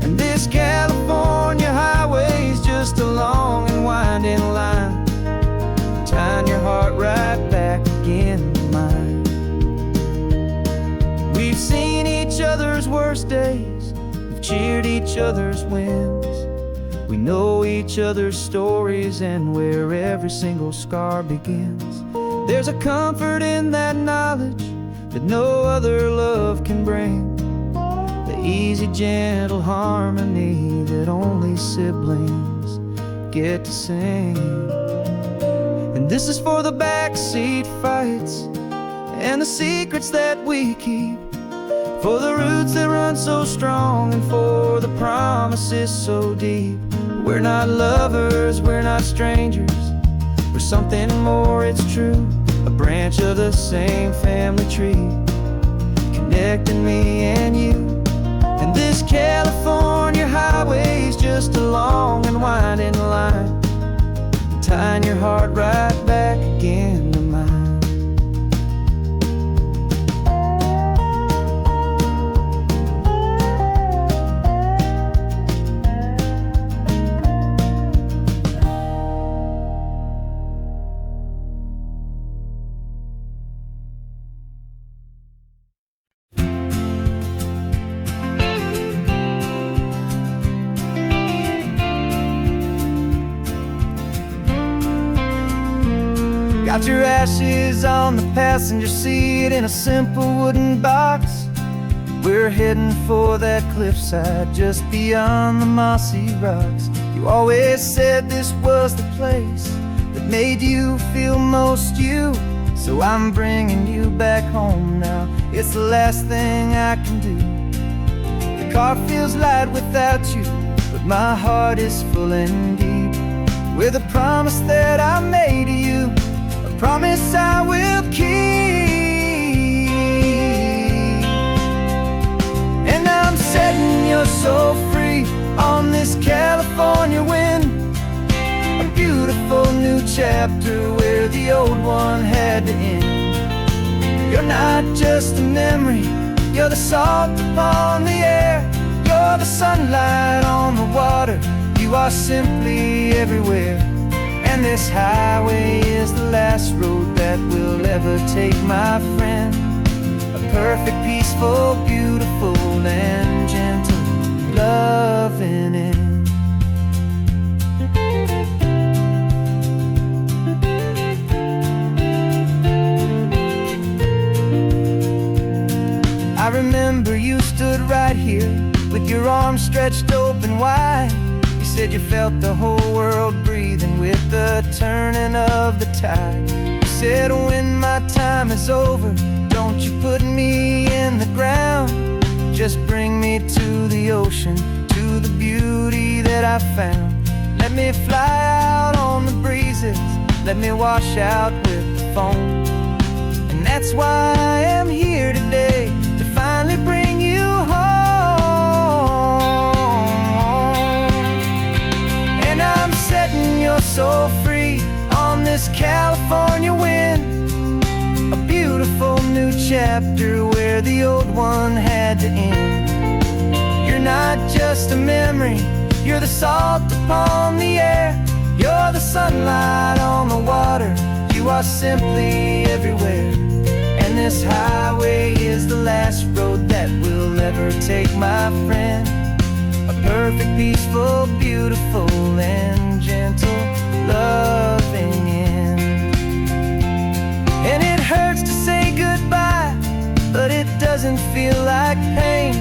And this California highway is just a long and winding line, tying your heart right back again to mine. We've seen each other's worst days, we've cheered each other's wins, we know each other's stories and where every single scar begins. There's a comfort in that knowledge that no other love can bring, the easy, gentle harmony that only siblings get to sing. And this is for the backseat fights and the secrets that we keep, for the roots that run so strong, and for the promises so deep. We're not lovers, we're not strangers, we're something more, it's true. A branch of the same family tree, connecting me and you. And this California highway is just a long and winding line, tying your heart right back again to mine. Got your ashes on the passenger seat in a simple wooden box. We're heading for that cliffside just beyond the mossy rocks. You always said this was the place that made you feel most you, so I'm bringing you back home now. It's the last thing I can do. The car feels light without you, but my heart is full and deep with a promise that I made to you, promise I will keep. And I'm setting your soul free on this California wind, a beautiful new chapter where the old one had to end. You're not just a memory, you're the salt upon the air, you're the sunlight on the water, you are simply everywhere. And this highway is the last road that we'll ever take, my friend. A perfect, peaceful, beautiful, and gentle loving end. I remember you stood right here with your arms stretched open wide. You said you felt the whole world breathing with the turning of the tide. You said when my time is over, don't you put me in the ground, just bring me to the devotion to the beauty that I found. Let me fly out on the breezes, let me wash out with the foam. And that's why I am here today, to finally bring you home. And I'm setting your soul free on this California wind, a beautiful new chapter where the old one had to end. You're not just a memory, you're the salt upon the air, you're the sunlight on the water, you are simply everywhere. And this highway is the last road that we'll ever take, my friend. A perfect, peaceful, beautiful, and gentle, loving end. And it hurts to say goodbye, but it doesn't feel like pain.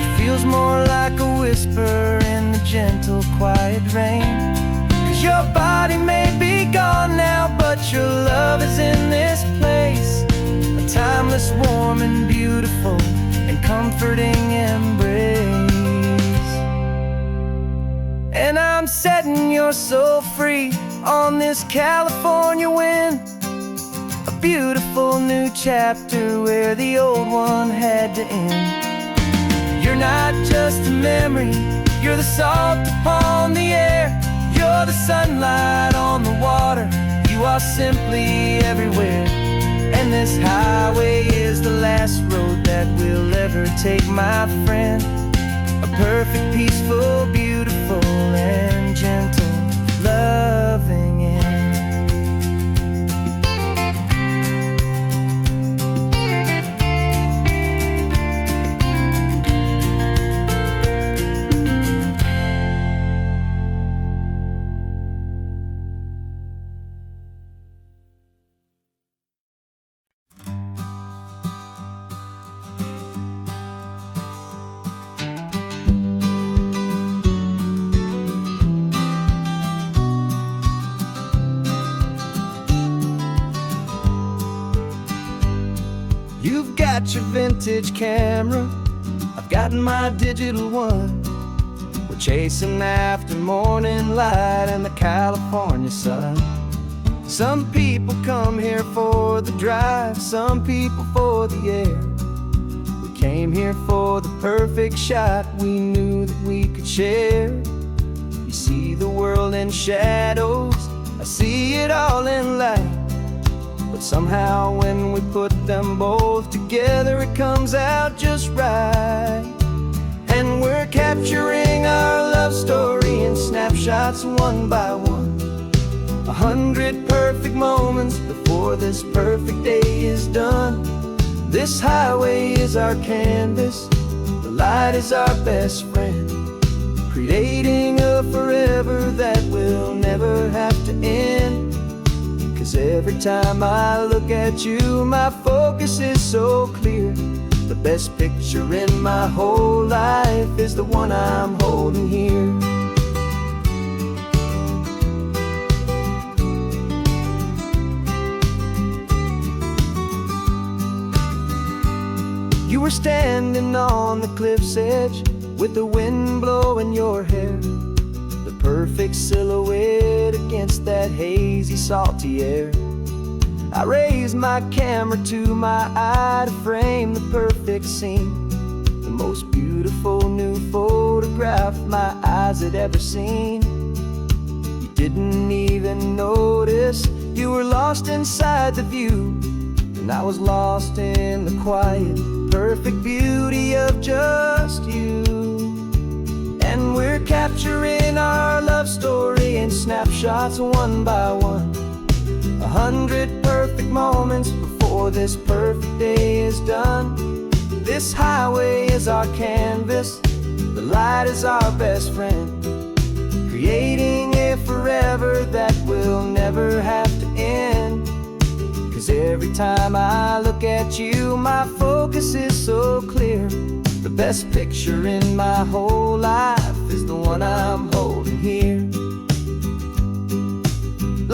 It feels more like a whisper in the gentle, quiet rain. 'Cause your body may be gone now, but your love is in this place, a timeless, warm, and beautiful, and comforting embrace. And I'm setting your soul free on this California wind, a beautiful new chapter where the old one had to end. You're not just a memory, you're the salt upon the air, you're the sunlight on the water, you are simply everywhere. And this highway is the last road that we'll ever take, my friend. A perfect, peaceful, beautiful, and gentle, loving end. You've got your vintage camera, I've got my digital one. We're chasing after morning light and the California sun. Some people come here for the drive, some people for the air. We came here for the perfect shot we knew that we could share. You see the world in shadows, I see it all in light. But somehow when we put them both together, it comes out just right. And we're capturing our love story in snapshots one by one. 100 perfect moments before this perfect day is done. This highway is our canvas, the light is our best friend, creating a forever that will never have to end. 'Cause every time I look at you, my focus is so clear. The best picture in my whole life is the one I'm holding here. You were standing on the cliff's edge with the wind blowing your hair, the perfect silhouette against that hazy, salty air. I raised my camera to my eye to frame the perfect scene, the most beautiful new photograph my eyes had ever seen. You didn't even notice, you were lost inside the view, and I was lost in the quiet, perfect beauty of just you. And we're capturing our love story in snapshots one by one. 100 perfect moments before this perfect day is done. This highway is our canvas, the light is our best friend, creating a forever that will never have to end. 'Cause every time I look at you, my focus is so clear. The best picture in my whole life is the one I'm holding here.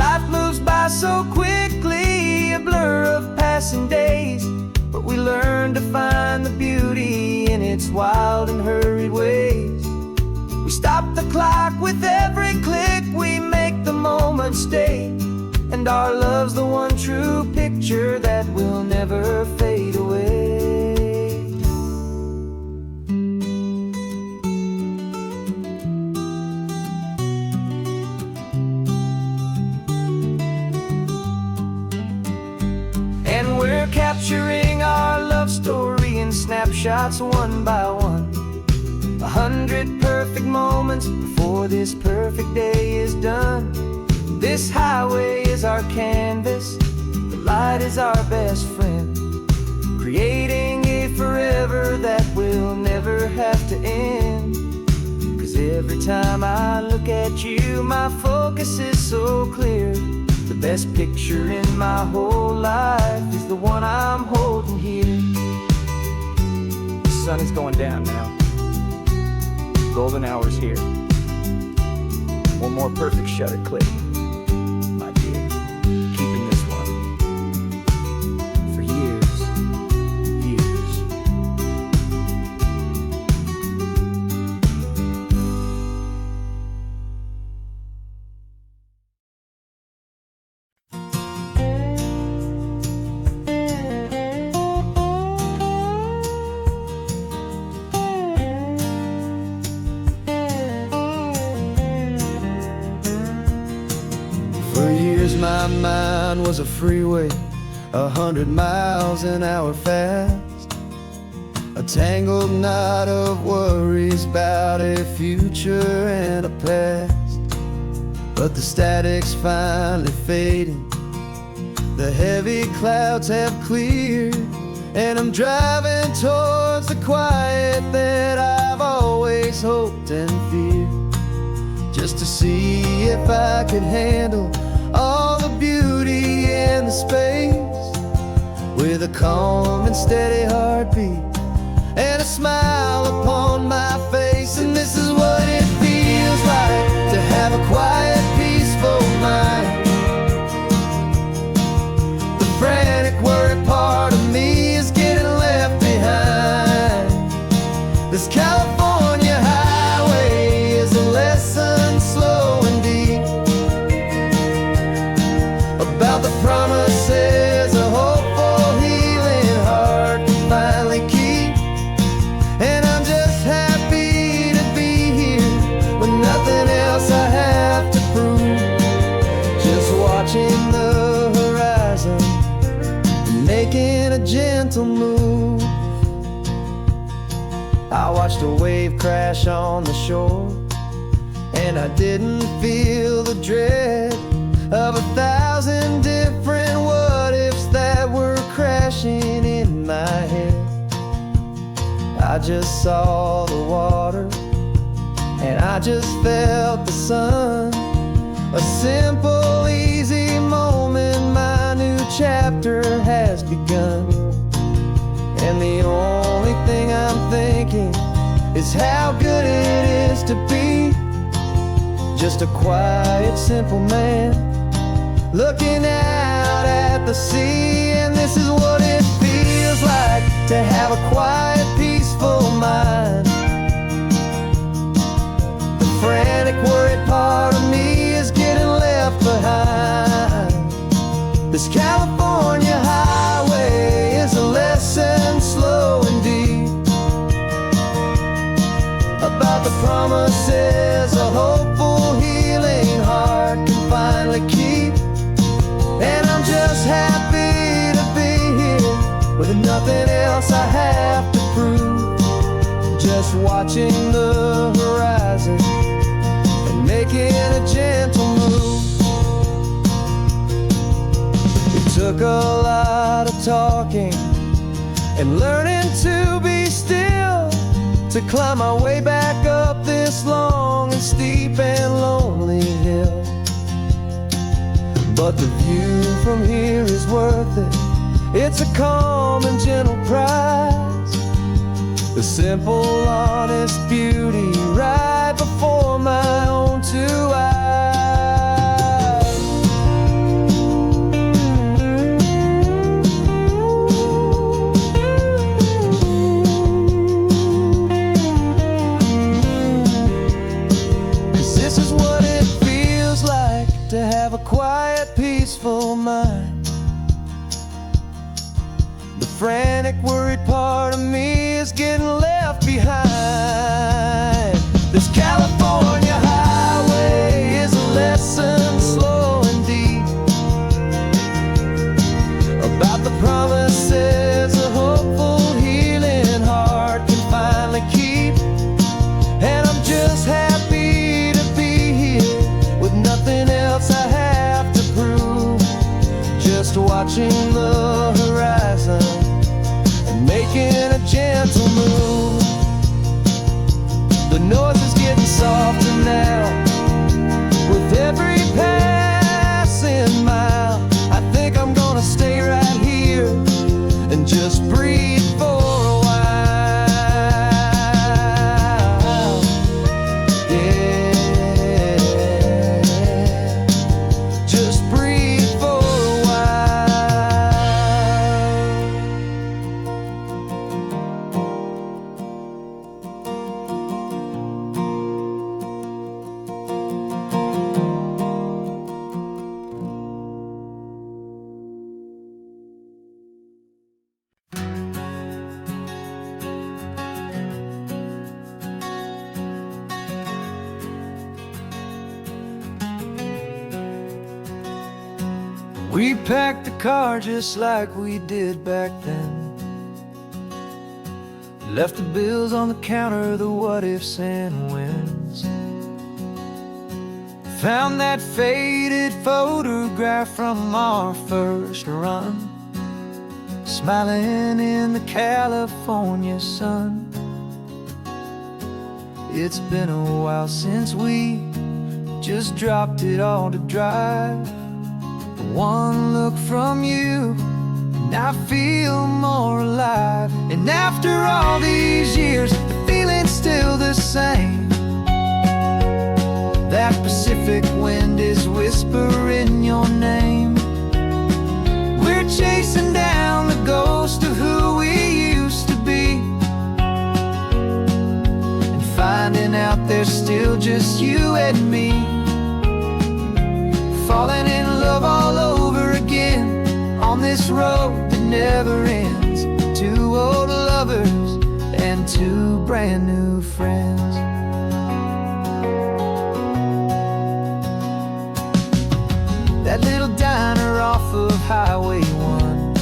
Life moves by so quickly, a blur of passing days, but we learn to find the beauty in its wild and hurried ways. clock. With every click we make the moment stay, and our love's the one true picture that will never fade away. And we're capturing our love story in snapshots one by one. 100 perfect moments before this perfect day is done. This highway is our canvas, the light is our best friend, creating a forever that will never have to end. 'Cause every time I look at you, my focus is so clear. The best picture in my whole life is the one I'm holding here. The sun is going down now. Golden hour's here. One more perfect shutter click, my dear. Keeping this one for years, years. For years my mind was a freeway, 100 miles an hour fast, a tangled knot of worries about a future and a past. But the static's finally fading, the heavy clouds have cleared, and I'm driving towards the quiet that I've always hoped and feared. Just to see if I could handle all the beauty and the space, with a calm and steady heartbeat and a smile upon my face. And this is what it feels like to have a quiet, peaceful mind. The frantic, worried part of me is getting left behind. This California highway is a lesson slow and deep about the promises a hopeful, healing heart can finally keep. And I'm just happy to be here with nothing else I have to prove. Just watching the horizon and making a gentle move. I watched a wave crash on the shore, and I didn't feel the dread of 1,000 different what-ifs that were crashing in my head. I just saw the water, and I just felt the sun. A simple, easy moment, my new chapter has begun. And the only thing I'm thinking is how good it is to be just a quiet, simple man looking out at the sea. And this is what it feels like to have a quiet, peaceful mind. The frantic, worried part of me is getting left behind. This California highway is a lesson slow and deep about the promises a hopeful, healing heart can finally keep. And I'm just happy to be here with nothing else I have to prove. Just watching the horizon and making a gentle move. It took a lot of talking and learning to be still to climb my way back up this long and steep and lonely hill. But the view from here is worth it. It's a calm and gentle prize, the simple, honest beauty right before my own two eyes. gentle move. The noise is getting softer now with every passing mile. I think I'm gonna stay right here and just breathe for a while. Yeah, just breathe for a while. We packed the car just like we did back then. Left the bills on the counter, the what-ifs and whens. Found that faded photograph from our first run, smiling in the California sun. It's been a while since we just dropped it all to drive. One look from you and I feel more alive. And after all these years, the feeling's still the same. That Pacific wind is whispering your name. We're chasing down the ghost of who we used to be, and finding out there's still just you and me. Falling in love all over again on this road that never ends. Two old lovers and two brand new friends. That little diner off of Highway 1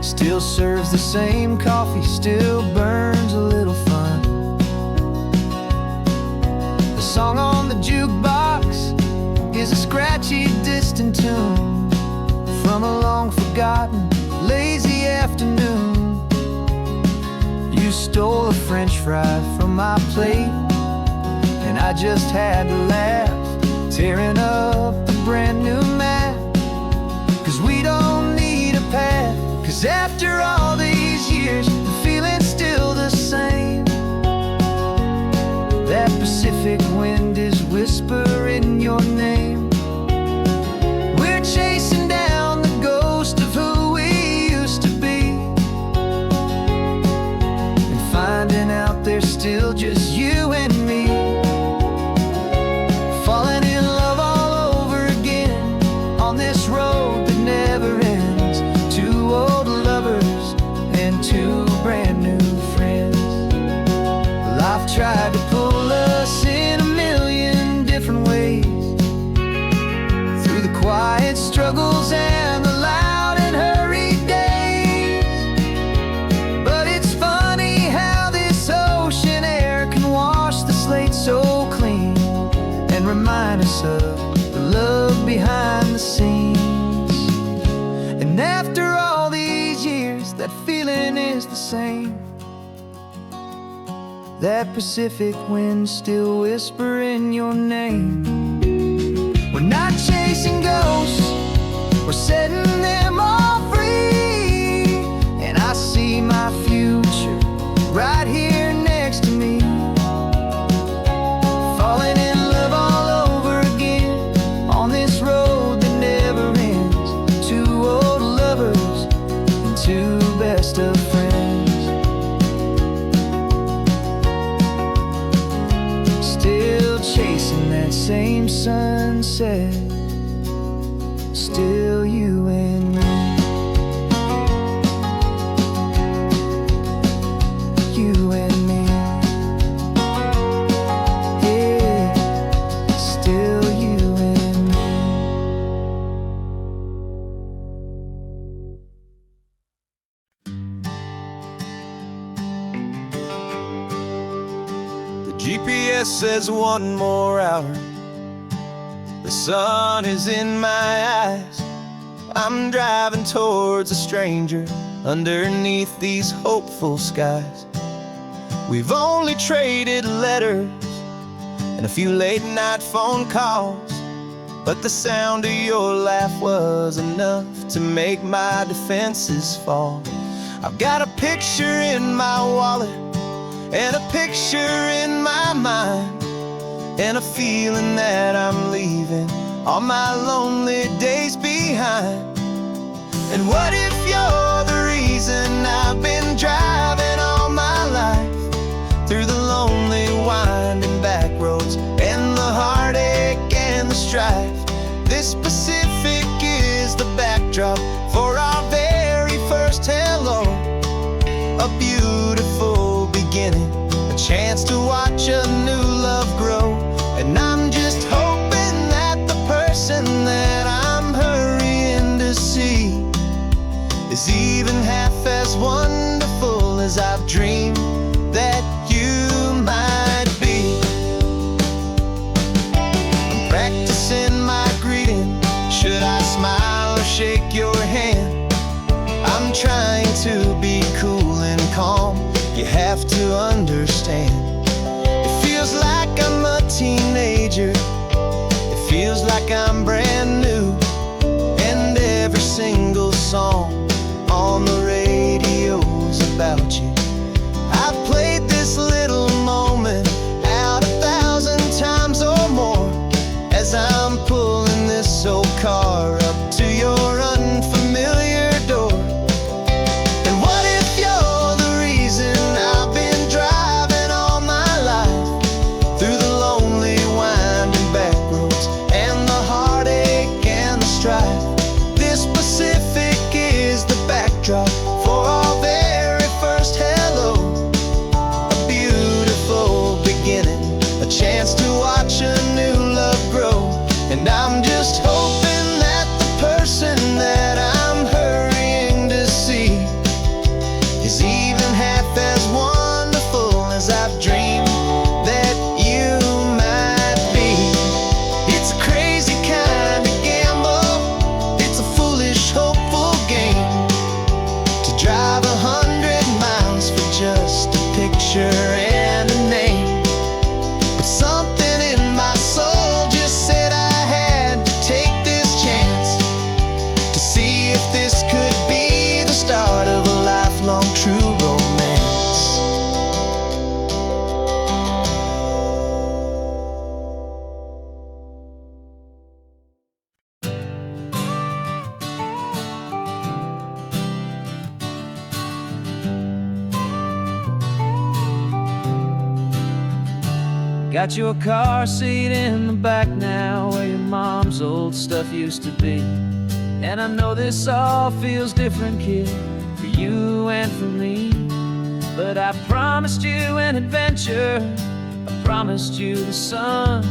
still serves the same coffee, still burns a little fun. The song on the jukebox is a scratchy, distant tune from a long-forgotten, lazy afternoon. You stole a French fry from my plate, and I just had to laugh, tearing up the brand new map. 'Cause we don't need a path, 'cause after all these years, the feeling's still the same. That Pacific wind is whispering your name. We're chasing down the ghost of who we used to be, and finding out there's still just you and me. Falling in love all over again on this road that never ends. Two old lovers and two brand new friends. Life tried to pull us in a million different ways, through the quiet struggles and the loud and hurried days. But it's funny how this ocean air can wash the slate so clean and remind us of the love behind the scenes. And after all these years, that feeling is the same. That Pacific wind still whispering your name. We're not chasing ghosts, we're setting them all free. And I see my future right here next to me. Falling in love all over again on this road that never ends. Two old lovers and two best of friends. Still chasing that same sunset, still you and me. You and me. Yeah, still you and me. The GPS says one more hour. The sun is in my eyes. I'm driving towards a stranger underneath these hopeful skies. We've only traded letters and a few late night phone calls, but the sound of your laugh was enough to make my defenses fall. I've got a picture in my wallet and a picture in my mind, and a feeling that I'm leaving all my lonely days behind. And what if you're the reason I've been driving all my life, through the lonely winding back roads and the heartache and the strife? This Pacific is the backdrop for our very first hello, a beautiful beginning, a chance to watch a new love grow. And I'm just hoping that the person that I'm hurrying to see is even half as wonderful as I've dreamed that you might be. I'm practicing my greeting. Should I smile or shake your hand? I'm trying to be cool and calm. You have to understand. It feels like I'm a teenager. It feels like I'm brand new. And every single song on the radio's about you. I've played this little moment out 1,000 times or more, as I'm pulling this old car up to your unfamiliar door. And what if you're the reason I've been driving all my life, through the lonely winding back roads and the heartache and the strife? This Pacific is the backdrop for our very first hello, a beautiful beginning, a chance to watch a new love grow. And I'm just hoping that the person that I'm hurrying to see is even half as wonderful as I've dreamed that you might be. It's a crazy kind of gamble, it's a foolish, hopeful game, to drive 100 miles for just a picture and a name. But something in my soul just said I had to take this chance, to see if this could be the start of a lifelong true romance. Got your car seat in the back now, where your mom's old stuff used to be. And I know this all feels different, kid, for you and for me. But I promised you an adventure, I promised you the sun,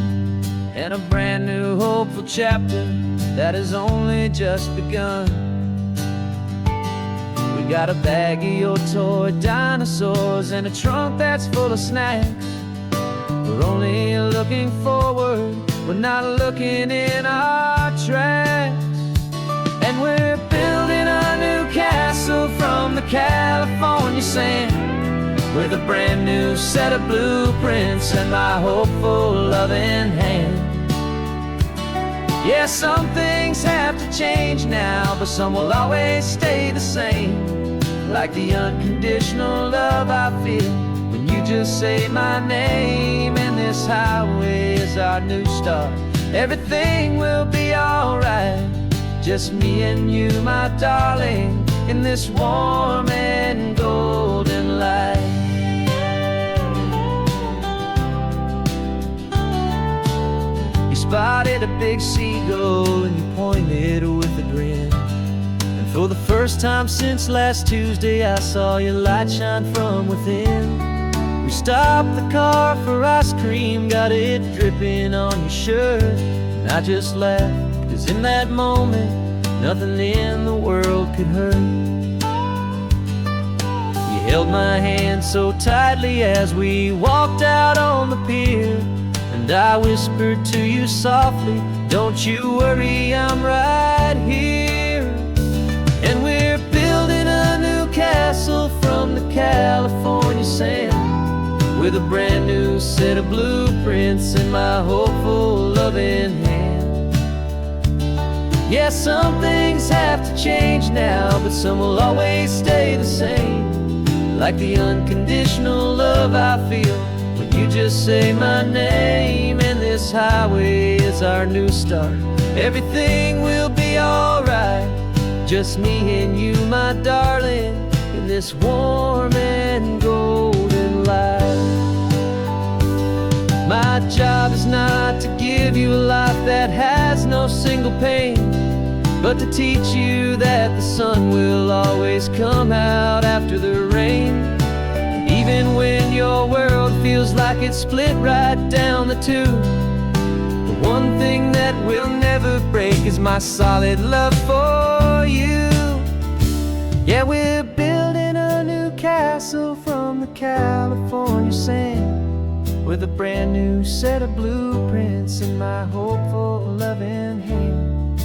and a brand new hopeful chapter that has only just begun. We got a bag of your toy dinosaurs and a trunk that's full of snacks. We're only looking forward, we're not looking in our tracks. And we're building a new castle from the California sand, with a brand new set of blueprints and my hopeful loving hand. Yeah, some things have to change now, but some will always stay the same, like the unconditional love I feel when you just say my name. And this highway is our new start, everything will be alright, just me and you, my darling, in this warm and golden light. You spotted a big seagull and you pointed with a grin, and for the first time since last Tuesday I saw your light shine from within. We stopped the car for ice cream, got it dripping on your shirt, and I just laughed, 'cause in that moment nothing in the world could hurt. You held my hand so tightly as we walked out on the pier, and I whispered to you softly, don't you worry, I'm right here. And we're building a new California sand, with a brand new set of blueprints in my hopeful, loving hand. Yeah, some things have to change now, but some will always stay the same, like the unconditional love I feel when you just say my name. And this highway is our new start. Everything will be alright, just me and you, my darling, in this warm and golden light. My job is not to give you a life that has no single pain, but to teach you that the sun will always come out after the rain. Even when your world feels like it's split right down the tube, the one thing that will never break is my solid love for you. Yeah, we're building a new castle from the California sand, with a brand new set of blueprints in my hopeful, loving hand.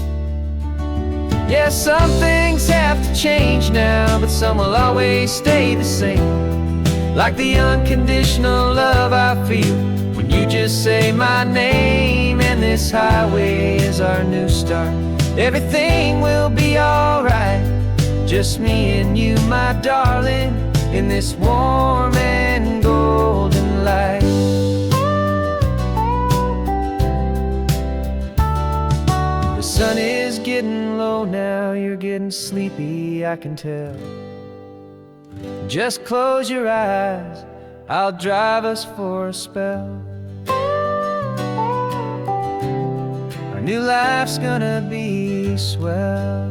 Yeah, some things have to change now, but some will always stay the same, like the unconditional love I feel when you just say my name. And this highway is our new start. Everything will be alright, just me and you, my darling, in this warm and golden light. The sun is getting low now, you're getting sleepy, I can tell. Just close your eyes, I'll drive us for a spell. Our new life's gonna be swell.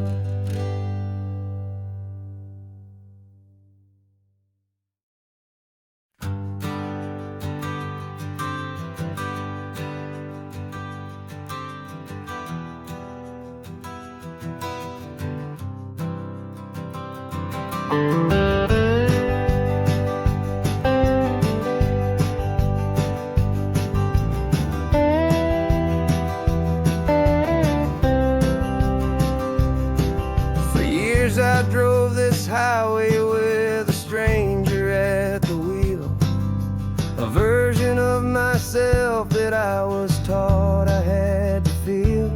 I drove this highway with a stranger at the wheel, a version of myself that I was taught I had to feel.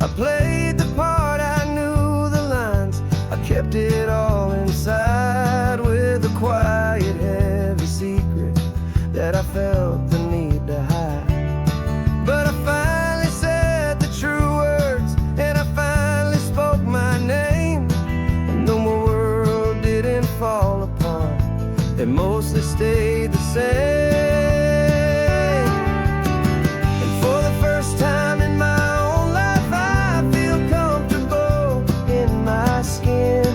I played the part, I knew the lines, I kept it all inside, with a quiet, heavy secret that I felt the need to hide. But I finally said the true words, and I finally spoke my name. Though my world didn't fall apart, it mostly stayed the same. And for the first time in my own life, I feel comfortable in my skin.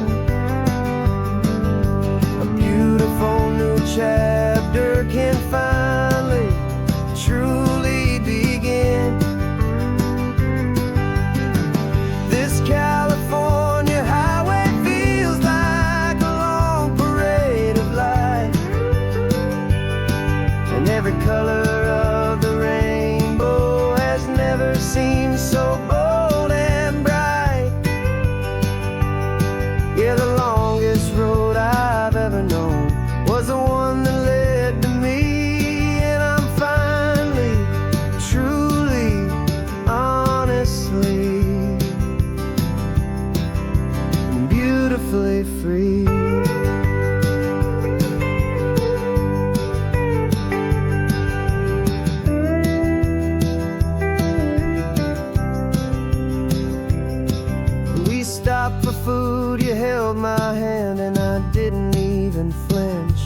A beautiful new chapter can finally, truly begin. This California highway feels like a long parade of light, and every color of the rainbow has never seemed so bold and bright. Yeah, the longest road I've ever known was the one that led to me, and I'm finally, truly, honestly, beautifully free. We stopped for food, you held my hand, and I didn't even flinch.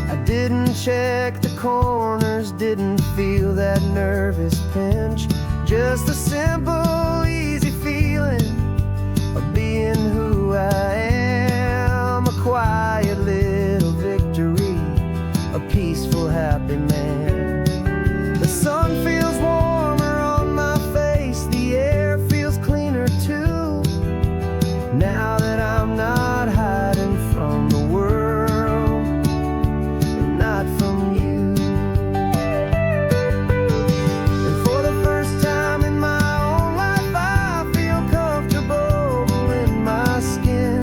I didn't check the corners, didn't feel that nervous pinch. Just a simple, easy feeling of being who I am. A quiet little victory, a peaceful, happy man. The sun feels warmer on my face, the air feels cleaner too, now that I'm not hiding from the world, and not from you. And for the first time in my own life, I feel comfortable in my skin.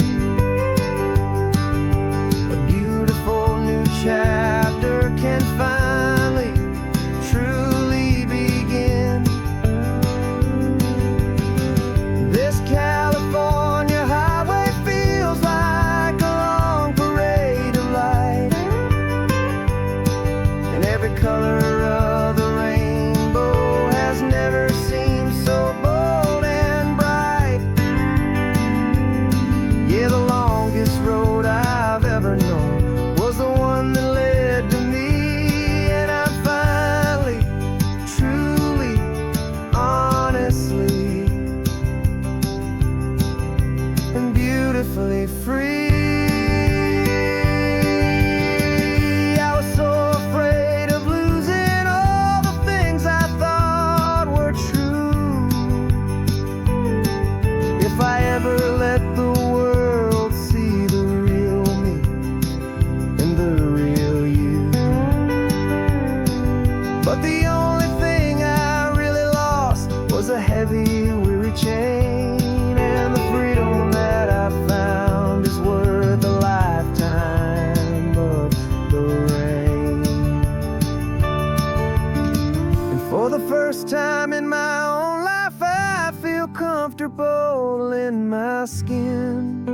my skin.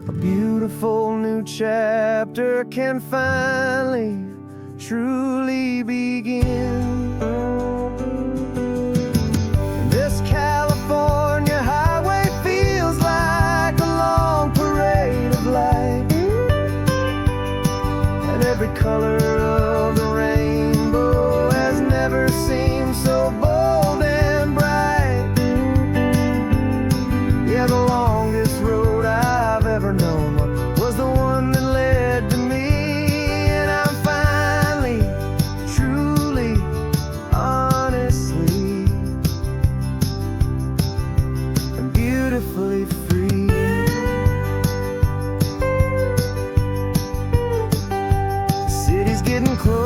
A beautiful new chapter can finally, truly begin. This California highway feels like a long parade of light, and every color of the rainbow has never seemed so bold and bright. Yeah, the longest road I've ever known was the one that led to me, and I'm finally, truly, honestly, and beautifully free. The city's getting closer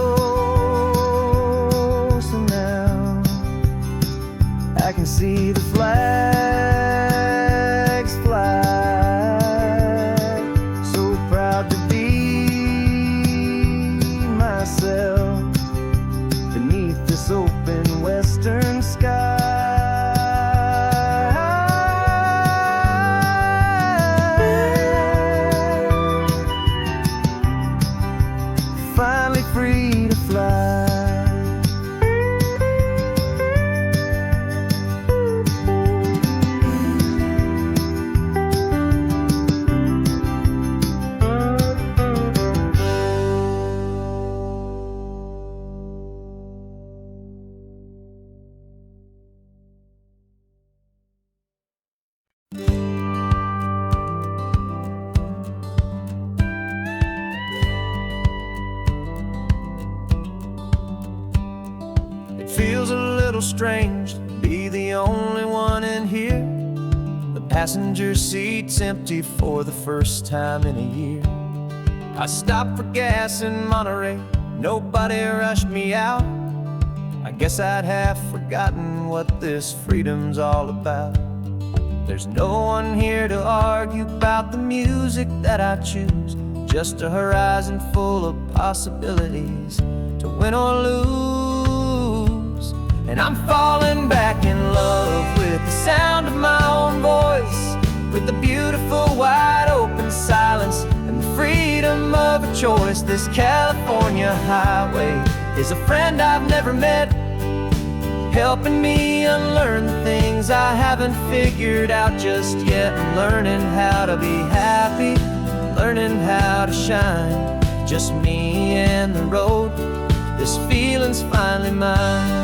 now. I can see the flags fly. So proud to be myself beneath this open western sky. Finally free to fly. It feels a little strange to be the only one in here. The passenger seat's empty for the first time in a year. I stopped for gas in Monterey, nobody rushed me out. I guess I'd half forgotten what this freedom's all about. There's no one here to argue about the music that I choose, just a horizon full of possibilities to win or lose. And I'm falling back in love with the sound of my own voice, with the beautiful wide open silence and the freedom of a choice. This California highway is a friend I've never met, helping me unlearn the things I haven't figured out just yet, and learning how to be happy, learning how to shine. Just me and the road, this feeling's finally mine.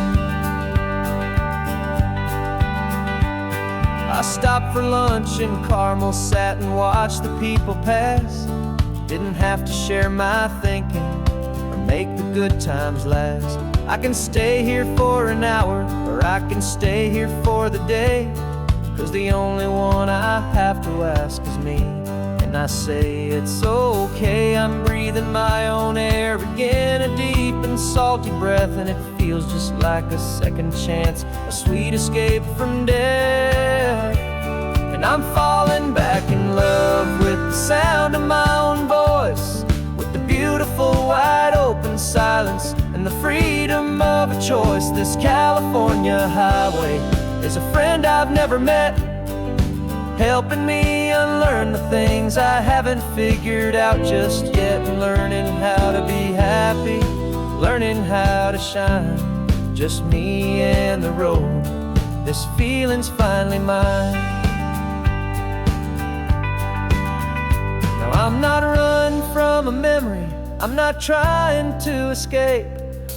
I stopped for lunch in Carmel, sat and watched the people pass. Didn't have to share my thinking or make the good times last. I can stay here for an hour, or I can stay here for the day, 'cause the only one I have to ask is me. And I say it's okay, I'm breathing my own air again, a deep and salty breath, and it feels just like a second chance, a sweet escape from death. And I'm falling back in love with the sound of my own voice, with the beautiful wide open silence and the freedom of a choice. This California highway is a friend I've never met, helping me unlearn the things I haven't figured out just yet, and learning how to be happy, learning how to shine. Just me and the road, this feeling's finally mine. Now I'm not running from a memory, I'm not trying to escape,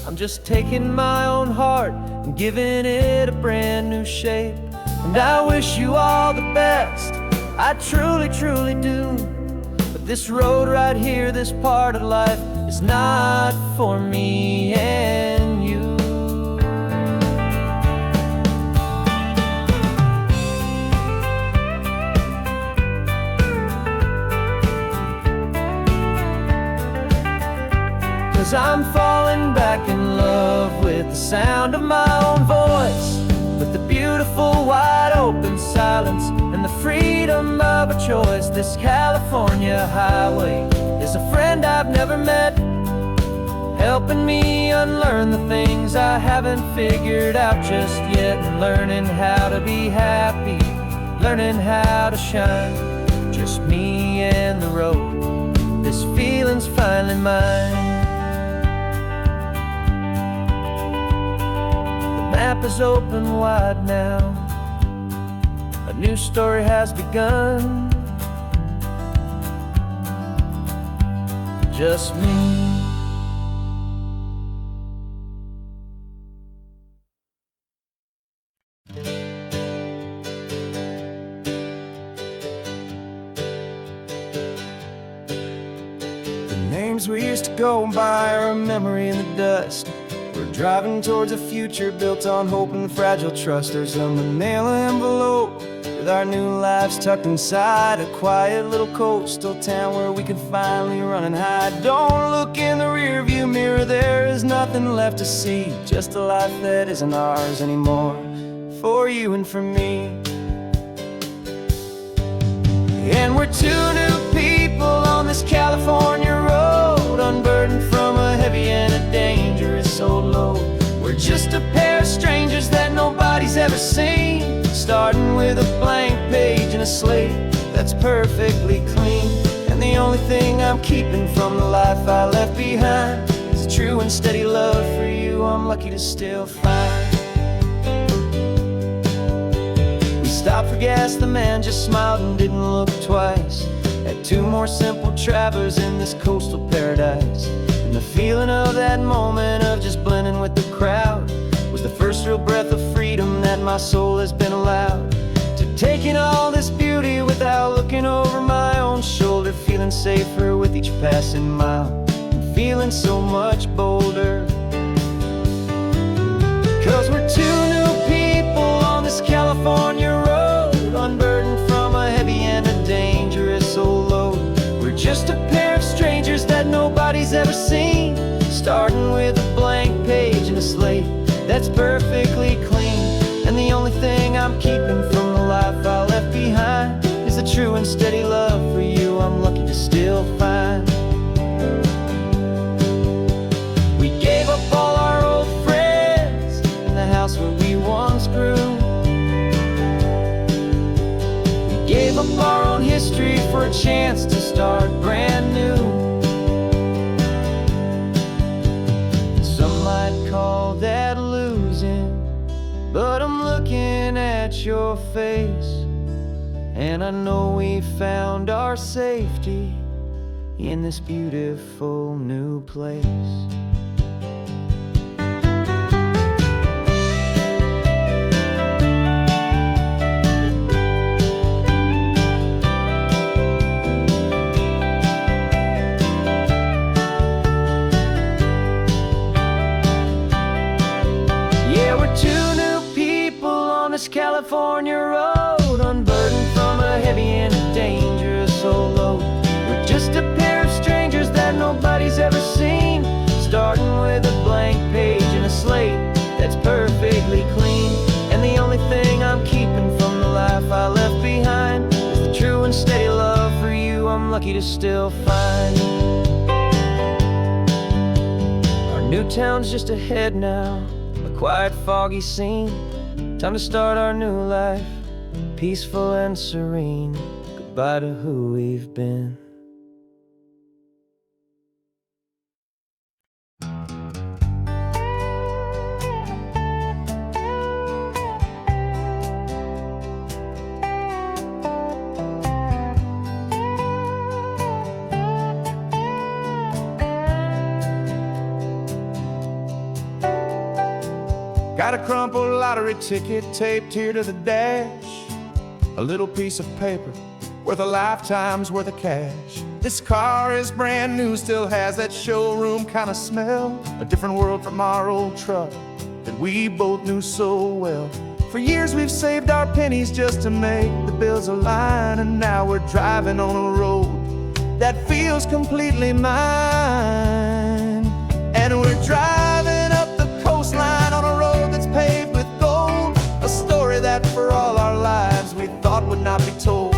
I'm just taking my own heart and giving it a brand new shape. And I wish you all the best, I truly, truly do. But this road right here, this part of life, is not for me and you. 'Cause I'm falling back in love with the sound of my own voice, with the beautiful wide open silence and the freedom of a choice. This California highway is a friend I've never met, helping me unlearn the things I haven't figured out just yet, and learning how to be happy, learning how to shine. Just me and the road, this feeling's finally mine. The map is open wide now, a new story has begun. Just me. Names we used to go by are a memory in the dust. We're driving towards a future built on hope and fragile trust. There's a manila envelope with our new lives tucked inside, a quiet little coastal town where we can finally run and hide. Don't look in the rearview mirror, there is nothing left to see, just a life that isn't ours anymore, for you and for me. And we're two new people on this California road, unburdened from a heavy and a dangerous old load. We're just a pair of strangers that nobody's ever seen, starting with a blank page and a slate that's perfectly clean. And the only thing I'm keeping from the life I left behind is a true and steady love for you I'm lucky to still find. We stopped for gas, the man just smiled and didn't look twice. Had two more simple travelers in this coastal paradise. And the feeling of that moment of just blending with the crowd was the first real breath of freedom that my soul has been allowed to take in all this beauty without looking over my own shoulder, feeling safer with each passing mile and feeling so much bolder. Cause we're two new people on this California road, unburdened from a heavy and a dangerous old load. We're just a pair of strangers that nobody's ever seen, starting with a blank page and a slate that's perfectly clean. And the only thing I'm keeping from the life I left behind is a true and steady love for you I'm lucky to still find. We gave up all our old friends in the house where we once grew. We gave up our own history for a chance to start brand new. Some might call that losing, but I'm looking at your face, and I know we found our safety in this beautiful new place. California road, unburdened from a heavy and a dangerous old load. We're just a pair of strangers that nobody's ever seen, starting with a blank page and a slate that's perfectly clean. And the only thing I'm keeping from the life I left behind is the true and steady love for you I'm lucky to still find. Our new town's just ahead now, a quiet foggy scene. Time to start our new life, peaceful and serene. Goodbye to who we've been. Got a crumpled lottery ticket taped here to the dash, a little piece of paper worth a lifetime's worth of cash. This car is brand new, still has that showroom kind of smell, a different world from our old truck that we both knew so well. For years we've saved our pennies just to make the bills align, and now we're driving on a road that feels completely mine. And we're driving up the coastline on a road that's paved with gold, a story that for all our lives we thought would not be told.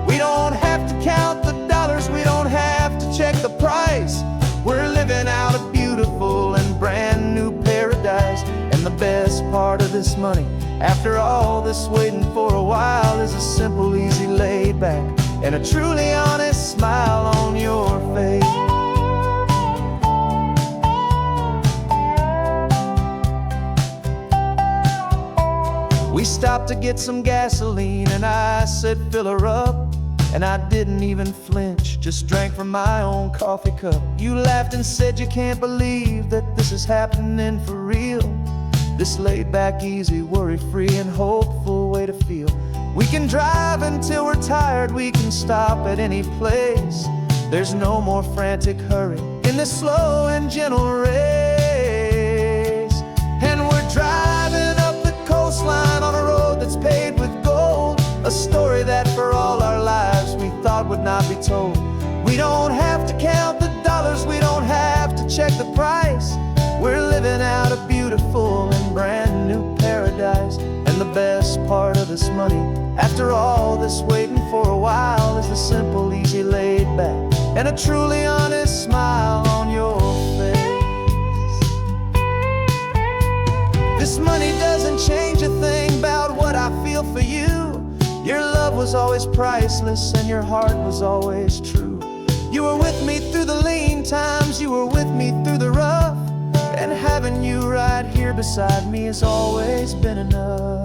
We don't have to count the dollars, we don't have to check the price. We're living out a beautiful and brand new paradise. And the best part of this this money. After all this waiting for a while is a simple, easy, laid back, and a truly honest smile on your face. We stopped to get some gasoline and I said, fill her up. And I didn't even flinch, just drank from my own coffee cup. You laughed and said you can't believe that this is happening for real. This laid back, easy, worry-free and hopeful way to feel. We can drive until we're tired, we can stop at any place. There's no more frantic hurry in this slow and gentle race. And we're driving up the coastline on a road that's paved with gold, a story that for all our lives we thought would not be told. We don't have to count the dollars, we don't have to check the price. We're living out a beautiful and brand new paradise. And the best part of this money, after all this waiting for a while, is the simple, easy, laid back, and a truly honest smile on your face. This money doesn't change a thing about what I feel for you. Your love was always priceless and your heart was always true. You were with me through the lean times, you were with me through the rough, and having you right here beside me has always been enough.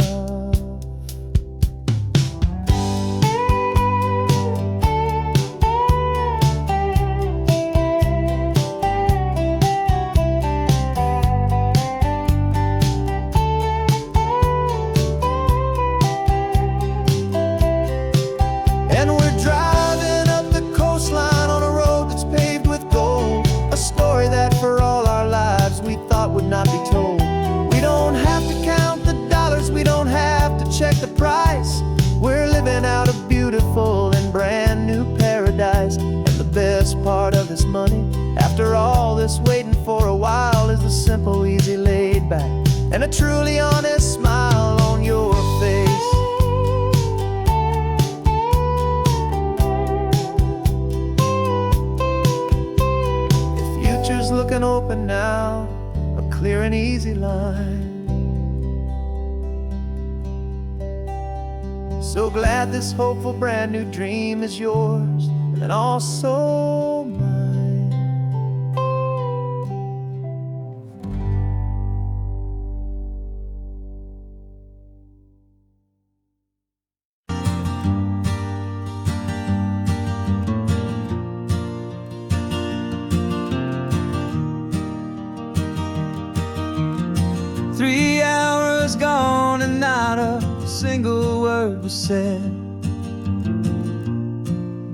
'Cause the best part of this money, after all this waiting for a while, is the simple, easy, laid back, and a truly honest smile on your face. The future's looking open now, a clear and easy line. So glad this hopeful brand new dream is yours and also mine. Three hours gone and not a single word was said.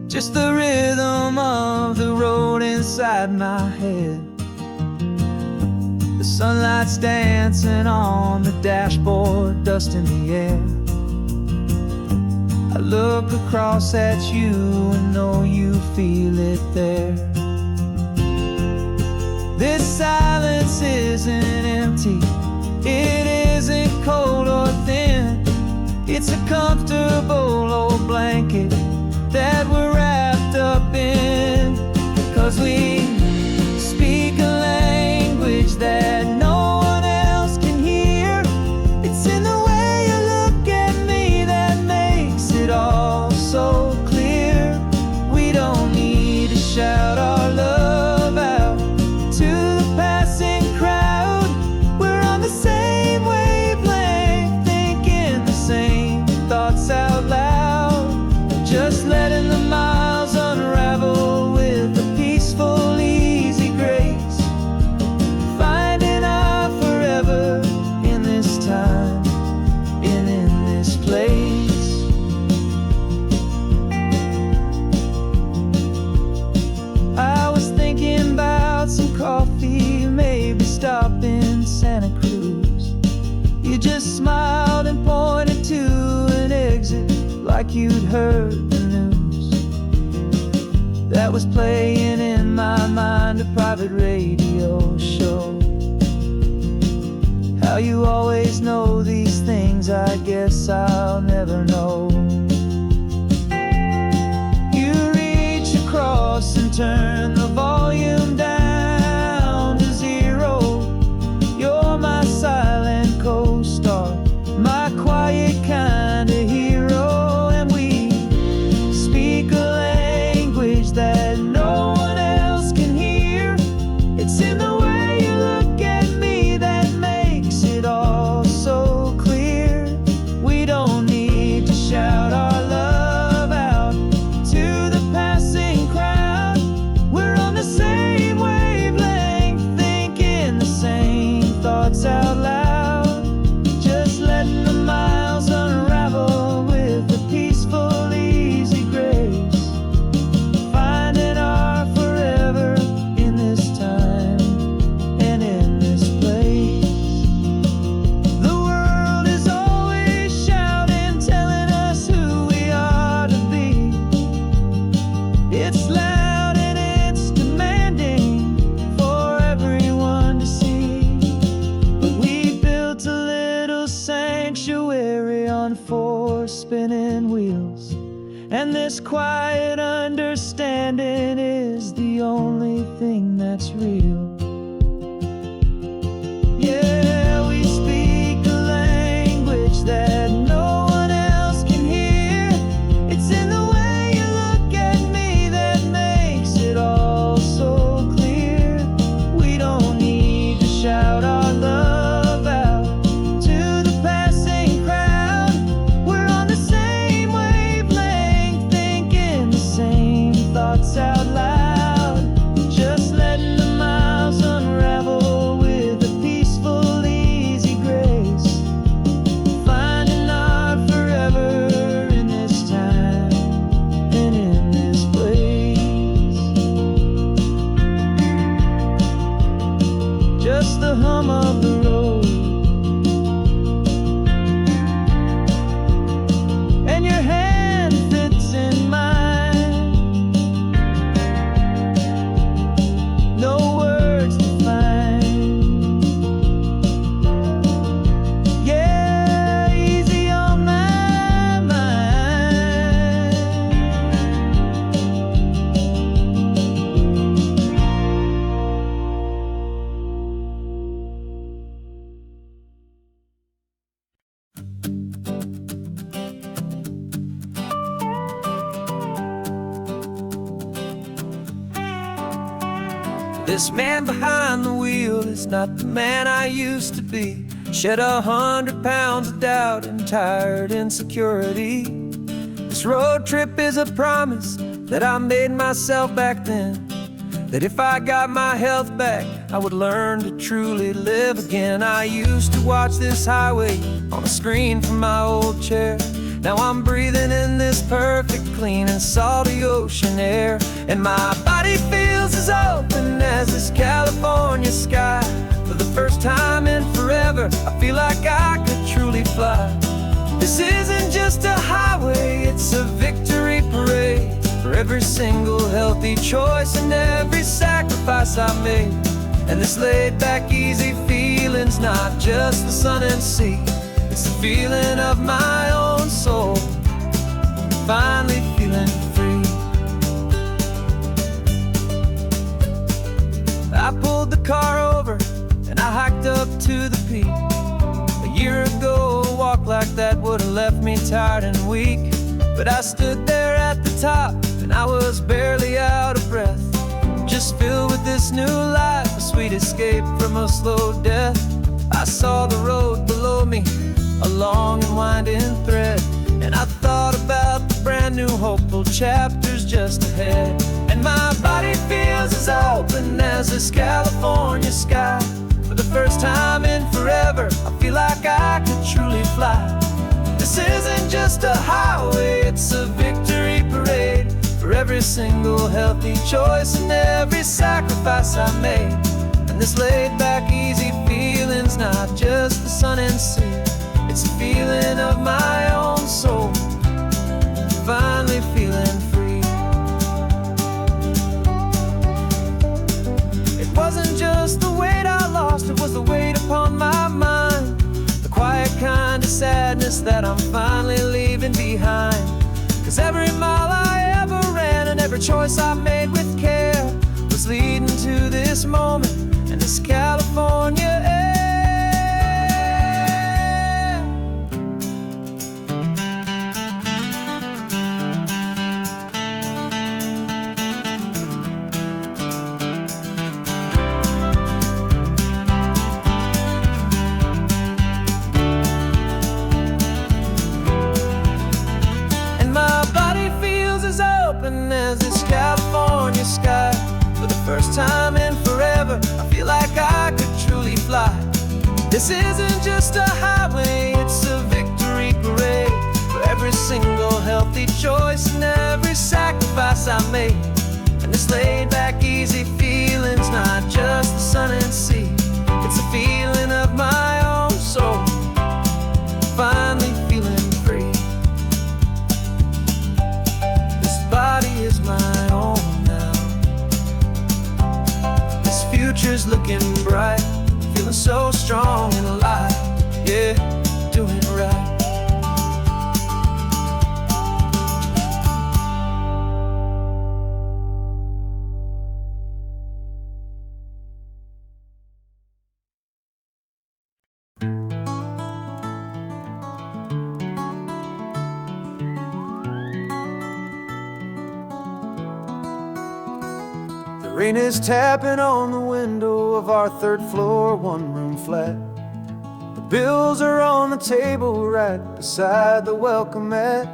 Just the rhythm of the road inside my head. The sunlight's dancing on the dashboard, dust in the air. I look across at you and know you feel it there. This silence isn't empty, it isn't cold or thin. It's a comfortable old blanket that we're wrapped up in, 'cause we speak a language that no one else can hear. It's in the way you look at me that makes it all so clear. We don't need to shout our love out to the passing crowd. We're on the same wavelength, thinking the same thoughts out loud. Just letting the miles unravel with a peaceful, easy grace. Finding our forever in this time and in this place. I was thinking about some coffee, maybe stop in Santa Cruz. You just smiled and pointed to an exit like you'd heard the news. That was playing in my mind, a private radio show. How you always know these things, I guess I'll never know. You reach across and turn the volume down to zero. You're my silent co-star, And this quiet understanding is the only thing that's real. Yeah, we speak a language that no one else can hear. It's in the way you look at me that makes it all so clear. We don't need to shout our love out to the passing crowd. We're on the same wavelength, thinking the same thoughts out loud. Just letting the miles unravel with a peaceful, easy grace. Finding our forever in this time and in this place. Just the hum of the road and your hand fits in mine. No words to find. Yeah, easy on my mind. This man behind the wheel is not the man I used to be. Shed 100 pounds of doubt and tired insecurity. This road trip is a promise that I made myself back then, that if I got my health back, I would learn to truly live again. I used to watch this highway on a screen from my old chair. Now I'm breathing in this perfect, clean and salty ocean air. And my body feels as open as this California sky. For the first time in forever, I feel like I could truly fly. This isn't just a highway, it's a victory parade. For every single healthy choice and every sacrifice I made. And this laid back, easy feeling's not just the sun and sea. It's the feeling of my own soul, finally feeling free. I pulled the car over and I hiked up to the peak. A year ago, a walk like that would have left me tired and weak. But I stood there at the top and I was barely out of breath, just filled with this new life, a sweet escape from a slow death. I saw the road below me, a long and winding thread, and I thought about the brand new hopeful chapters just ahead. And my body feels as open as this California sky. For the first time in forever, I feel like I could truly fly. This isn't just a highway, it's a victory parade. For every single healthy choice and every sacrifice I made. And this laid back, easy feeling's not just the sun and sea. It's a feeling of my own soul, finally feeling free. It wasn't just the weight I lost, it was the weight upon my mind. The quiet kind of sadness that I'm finally leaving behind. 'Cause every mile I ever ran and every choice I made with care was leading to this moment and this California air. As this California sky. For the first time in forever, I feel like I could truly fly. This isn't just a highway, it's a victory parade. For every single healthy choice and every sacrifice I made. And this laid back, easy feeling's not just the sun and sea. It's a feeling of my own soul, finally feeling free. Body is my own now. This future's looking bright, feeling so strong and alive. Yeah, doing right. Rain is tapping on the window of our third floor, one-room flat. The bills are on the table right beside the welcome mat.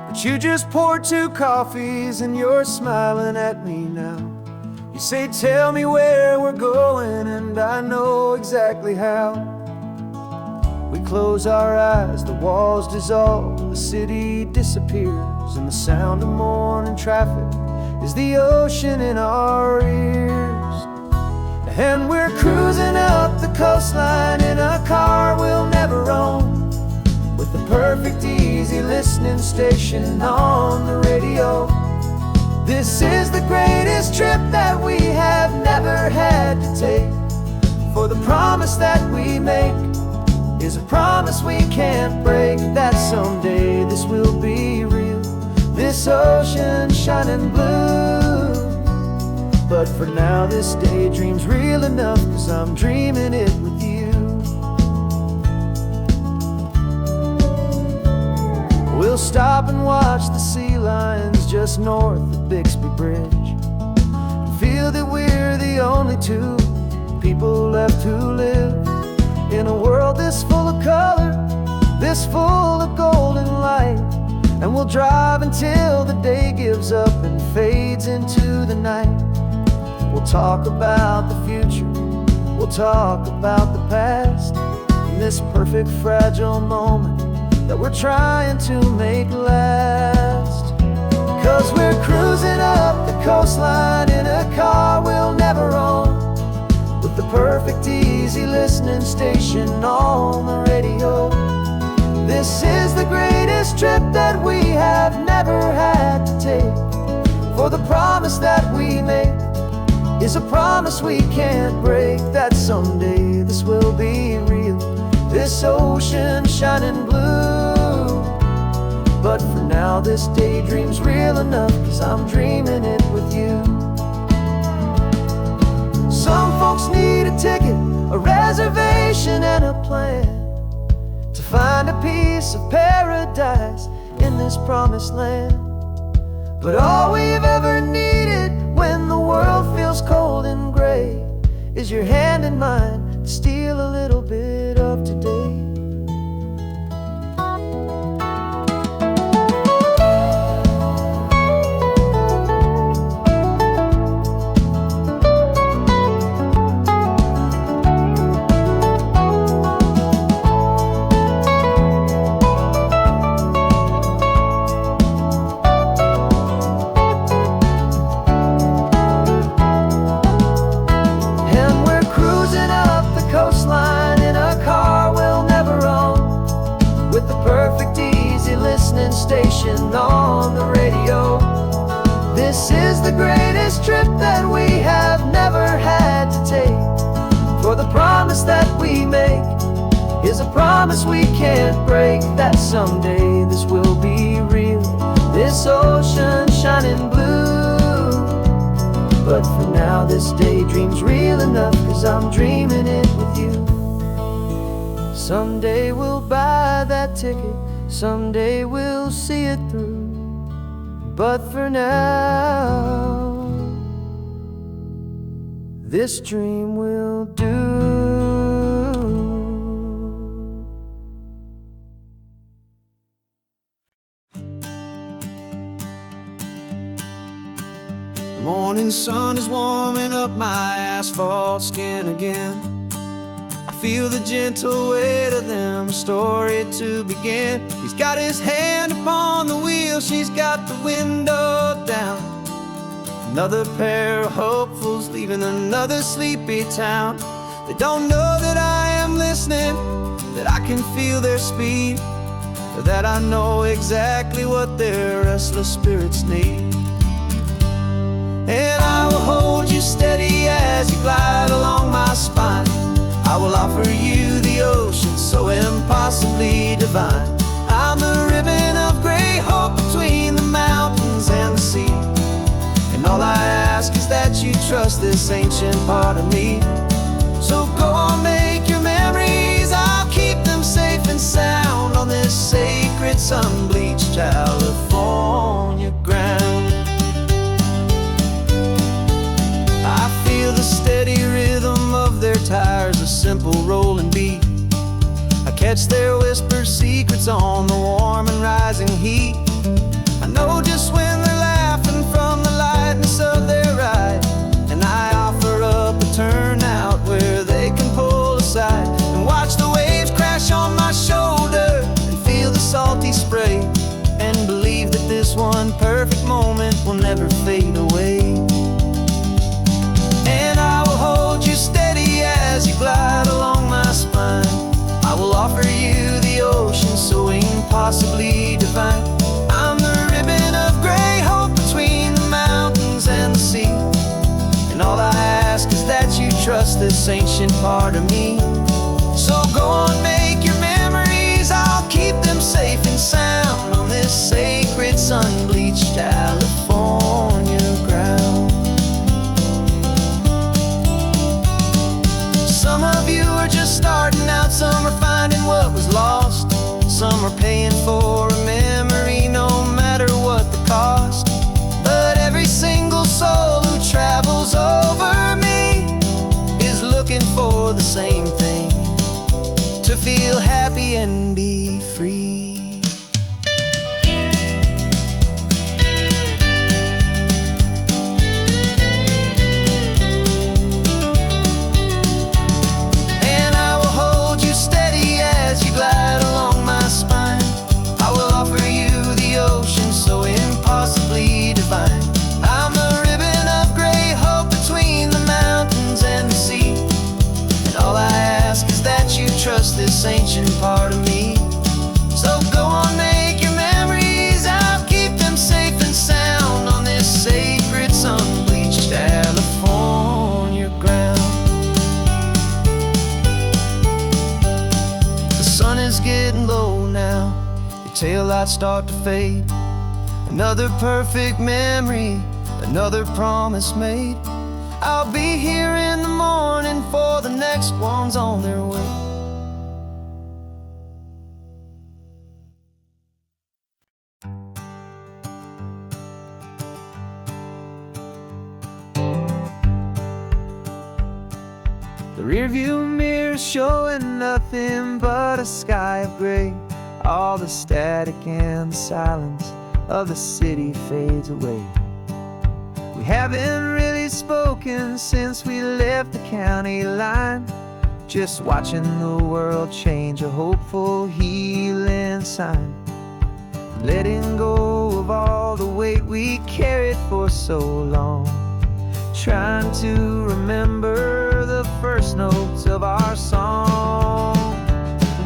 But you just poured 2 coffees and you're smiling at me now. You say, tell me where we're going, and I know exactly how. We close our eyes, the walls dissolve, the city disappears, and the sound of morning traffic is the ocean in our ears. And we're cruising up the coastline in a car we'll never own, with the perfect easy listening station on the radio. This is the greatest trip that we have never had to take, for the promise that we make is a promise we can't break, that someday this will be real, this ocean shining blue. But for now this daydream's real enough, 'cause I'm dreaming it with you. We'll stop and watch the sea lions just north of Bixby Bridge, and feel that we're the only 2 people left who live in a world this full of color, this full of golden light. And we'll drive until the day gives up and fades into the night. We'll talk about the future, we'll talk about the past, in this perfect fragile moment that we're trying to make last. 'Cause we're cruising up the coastline in a car we'll never own, with the perfect easy listening station on the radio. This is the greatest trip that we have never had to take, for the promise that we make is a promise we can't break, that someday this will be real, this ocean shining blue. But for now this daydream's real enough, 'cause I'm dreaming it with you. Some folks need a ticket, a reservation and a plan, to find a piece of paradise in this promised land. But all we've ever needed when the world feels cold and gray is your hand in mine to steal a little bit of today. Station on the radio. This is the greatest trip that we have never had to take, for the promise that we make is a promise we can't break, that someday this will be real, this ocean shining blue. But for now this daydream's real enough, 'cause I'm dreaming it with you. Someday we'll buy that ticket, someday we'll see it through, but for now this dream will do. The morning sun is warming up my asphalt skin again. Feel the gentle weight of them, a story to begin. He's got his hand upon the wheel, she's got the window down. Another pair of hopefuls leaving another sleepy town. They don't know that I am listening, that I can feel their speed, or that I know exactly what their restless spirits need. And I will hold you steady as you glide along my spine. I will offer you the ocean so impossibly divine. I'm the ribbon of gray hope between the mountains and the sea, and all I ask is that you trust this ancient part of me. So go on, make your memories, I'll keep them safe and sound on this sacred sun-bleached California ground. feel the steady rhythm of their tires, a simple rolling beat. I catch their whispered secrets on the warm and rising heat. I know just when they're laughing from the lightness of their ride, and I offer up a turnout where they can pull aside and watch the waves crash on my shoulder and feel the salty spray, and believe that this one perfect moment will never fade away. And I will hold you steady as you glide along my spine. I will offer you the ocean so impossibly divine. I'm the ribbon of gray hope between the mountains and the sea, and all I ask is that you trust this ancient part of me. So go on, make your memories, I'll keep them safe and sound on this sacred sun-bleached California ground. Some of you are just starting out, some are finding what was lost, some are paying for a memory no matter what the cost. But every single soul who travels over me is looking for the same thing, to feel happy and be free. And I will hold you steady as you glide along my spine. I will offer you the ocean so impossibly divine. I'm the ribbon of gray hope between the mountains and the sea, and all I ask is that you trust this ancient part of me. So go on, make your memories, I'll keep them safe and sound on this sacred sun-bleached California ground. The sun is getting low now, your taillights start to fade. Another perfect memory, another promise made. I'll be here in the morning for the next ones on their way. The rearview mirror showing nothing but a sky of gray. All the static and the silence of the city fades away. We haven't really spoken since we left the county line, just watching the world change, a hopeful healing sign. Letting go of all the weight we carried for so long, trying to remember the first notes of our song.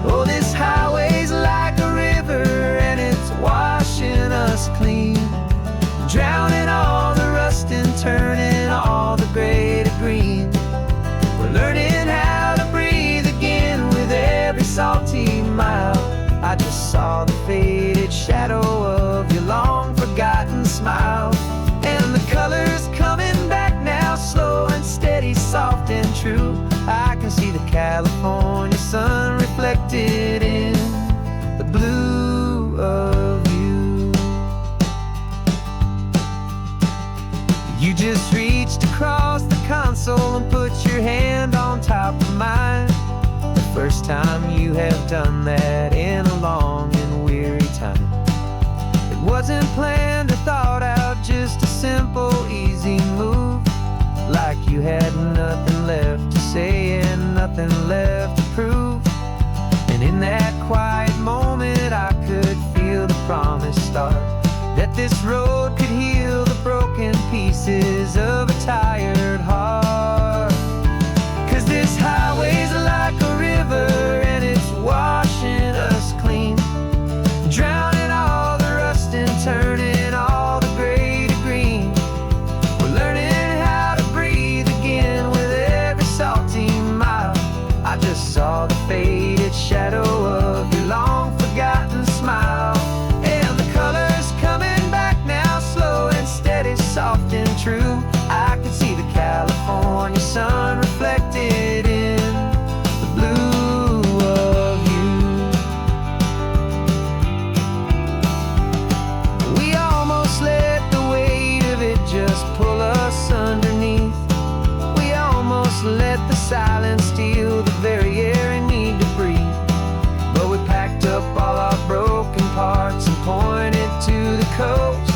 Oh, this highway's like a river and it's washing us clean, drowning all the rust and turning all the gray to green. We're learning how to breathe again with every salty mile. I just saw the faded shadow of your long forgotten smile, and the colors coming back now, slow and steady, soft and true. I can see the California sun reflected in the blue of you. You just reached across the console and put your hand on top of mine. The first time you have done that in a long and weary time. It wasn't planned or thought out, just a simple, easy move. Like you had nothing left to say and nothing left to prove. And in that quiet moment I could feel the promise start, that this road could heal the broken pieces of a tired heart. 'Cause this highway's like a river and it's washing us clean, drowning all the rust and turning all the gray to green. We're learning how to breathe again with every salty mile. I just saw the faded shadow of your long forgotten smile, and the colors coming back now, slow and steady, soft and true. I can see the California sun reflected in the blue of you. We almost let the weight of it just pull us underneath. We just let the silence steal the very air we need to breathe. But we packed up all our broken parts and pointed to the coast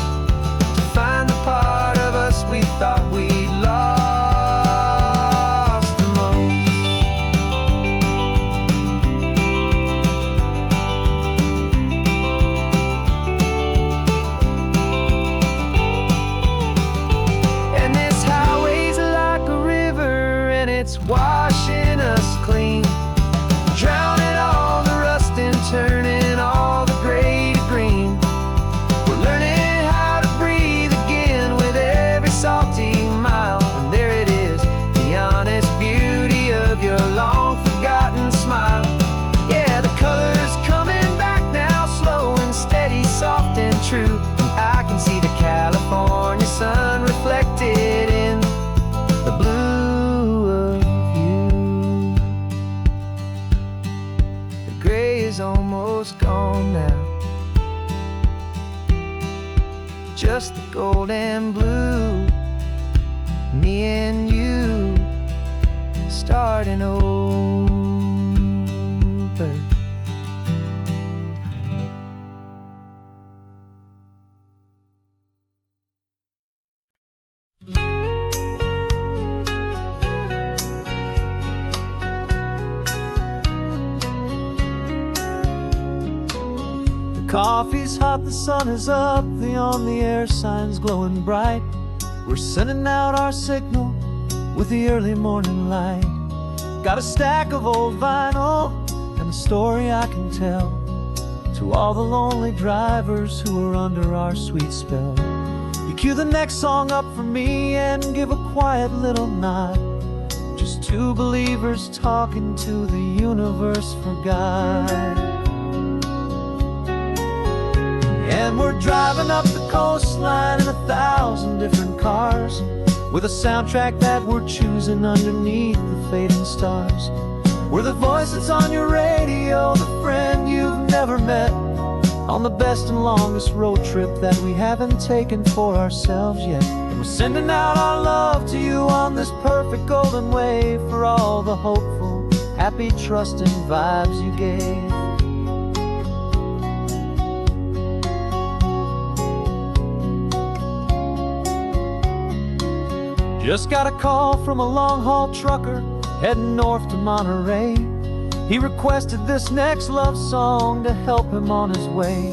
to find the part of us we thought we'd lost the most. And this highway's like a river, and it's washing us clean, drowning all the rust and turning all the gray to green. We're learning how to breathe again with every salty mile. And there it is, the honest beauty of your long forgotten smile. Yeah, the color's coming back now, slow and steady, soft and true. And I can see the California sun reflected in the blue of you. The gray is almost gone now, just the gold and blue. Me and you starting over. The coffee's hot, the sun is up, the on the air sign's glowing bright. We're sending out our signal with the early morning light. Got a stack of old vinyl and a story I can tell to all the lonely drivers who are under our sweet spell. You cue the next song up for me and give a quiet little nod. Just two believers talking to the universe for God. And we're driving up the coastline in 1,000 different cars, with a soundtrack that we're choosing underneath the fading stars. We're the voice that's on your radio, the friend you've never met, on the best and longest road trip that we haven't taken for ourselves yet. And we're sending out our love to you on this perfect golden wave for all the hopeful, happy, trusting vibes you gave. Just got a call from a long-haul trucker heading north to Monterey. He requested this next love song to help him on his way.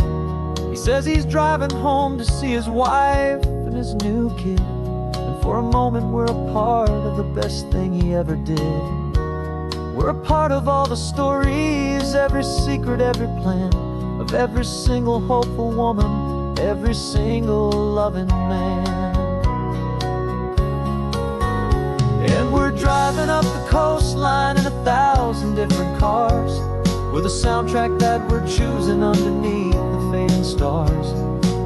He says he's driving home to see his wife and his new kid, and for a moment we're a part of the best thing he ever did. We're a part of all the stories, every secret, every plan, of every single hopeful woman, every single loving man. And we're driving up the coastline in 1,000 different cars, with a soundtrack that we're choosing underneath the fading stars.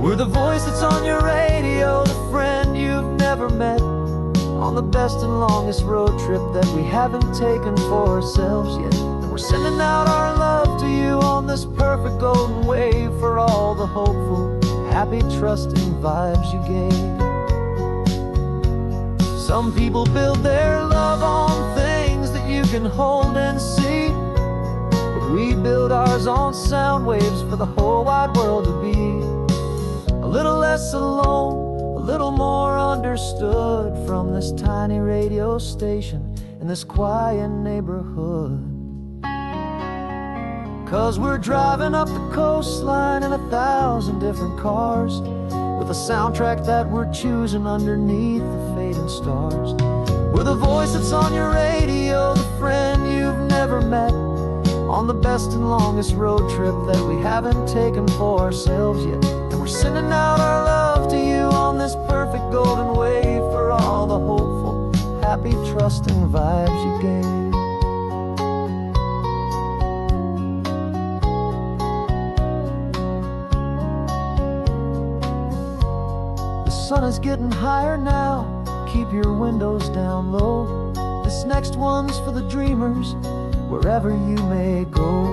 We're the voice that's on your radio, the friend you've never met, on the best and longest road trip that we haven't taken for ourselves yet. And we're sending out our love to you on this perfect golden wave for all the hopeful, happy, trusting vibes you gave. Some people build their love on things that you can hold and see, but we build ours on sound waves for the whole wide world to be a little less alone, a little more understood from this tiny radio station in this quiet neighborhood. 'Cause we're driving up the coastline in 1,000 different cars, with a soundtrack that we're choosing underneath the fading stars. We're the voice that's on your radio, the friend you've never met, on the best and longest road trip that we haven't taken for ourselves yet. And we're sending out our love to you on this perfect golden wave for all the hopeful, happy, trusting vibes you gave. The sun is getting higher now, keep your windows down low. This next one's for the dreamers, wherever you may go.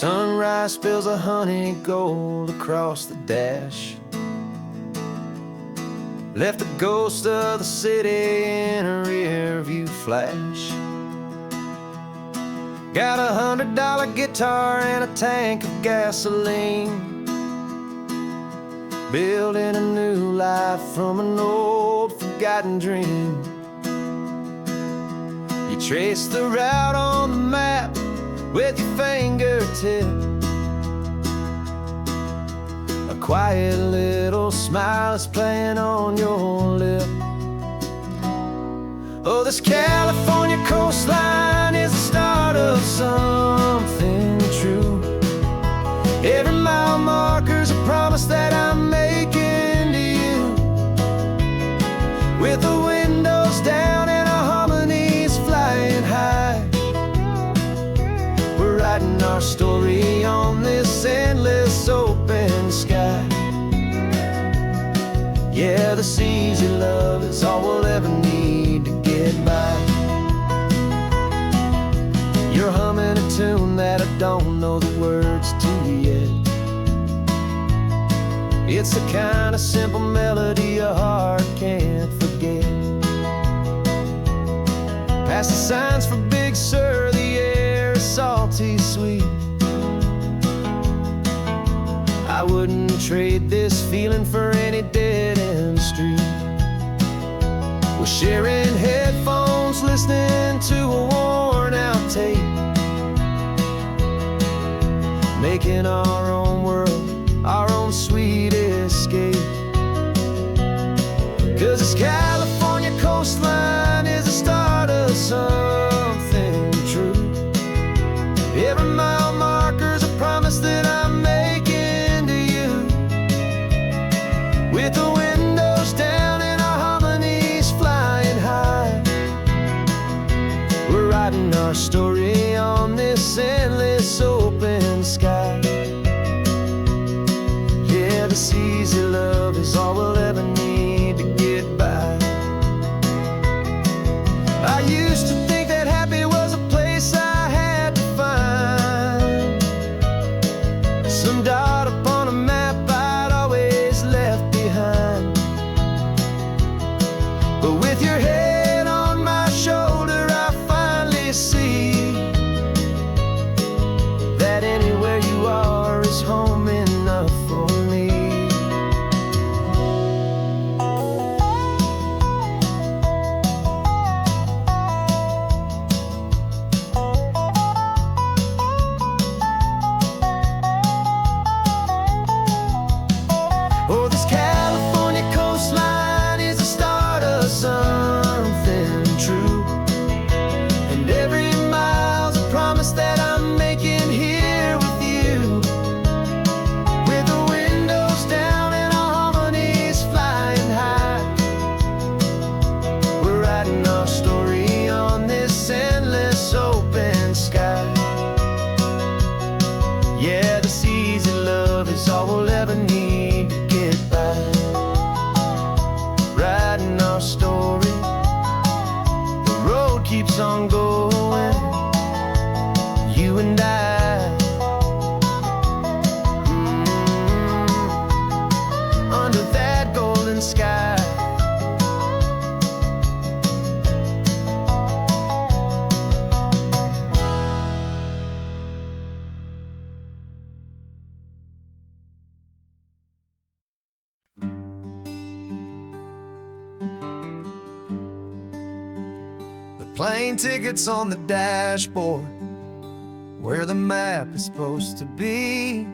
Sunrise spills a honey gold across the dash. Left the ghost of the city in a rear view flash. Got $100 guitar and a tank of gasoline, building a new life from an old forgotten dream. You trace the route on the map with your fingertip. A quiet little smile is playing on your lip. Oh, this California coastline is the start of something true. Every mile marker's a promise that I'm making to you. With the windows down and our harmonies flying high, we're writing our story on this endless open sky. Yeah, this easy love is all we'll ever need to get by. You're humming a tune that I don't know the words to yet. It's the kind of simple melody your heart can't forget. Past the signs for Big Sur, the air is salty sweet. I wouldn't trade this feeling for any dead-end street. We're sharing headphones, listening to a worn-out tape, making our own world, our own sweet escape. 'Cause this California coastline is the start of something true. Every mile marker's a promise that I'm making to you. With the windows down and our harmonies flying high, we're writing our story on this endless open sky. Yeah, this easy love is all we'll ever need to get by. I used to think that happy was a place I had to find, some dot upon a map I'd always left behind. But with your head on my shoulder, I finally see that anywhere you are is home enough for me. Oh, this California coastline is the start of something true. And every mile's a promise that I'm making here with you. With the windows down and our harmonies flying high, we're writing our story on this endless open sky. Yeah, this easy love is all we'll ever need to get by. Writing our story, the road keeps on going, you and I. Under that golden sky. Plane tickets on the dashboard, where the map is supposed to be.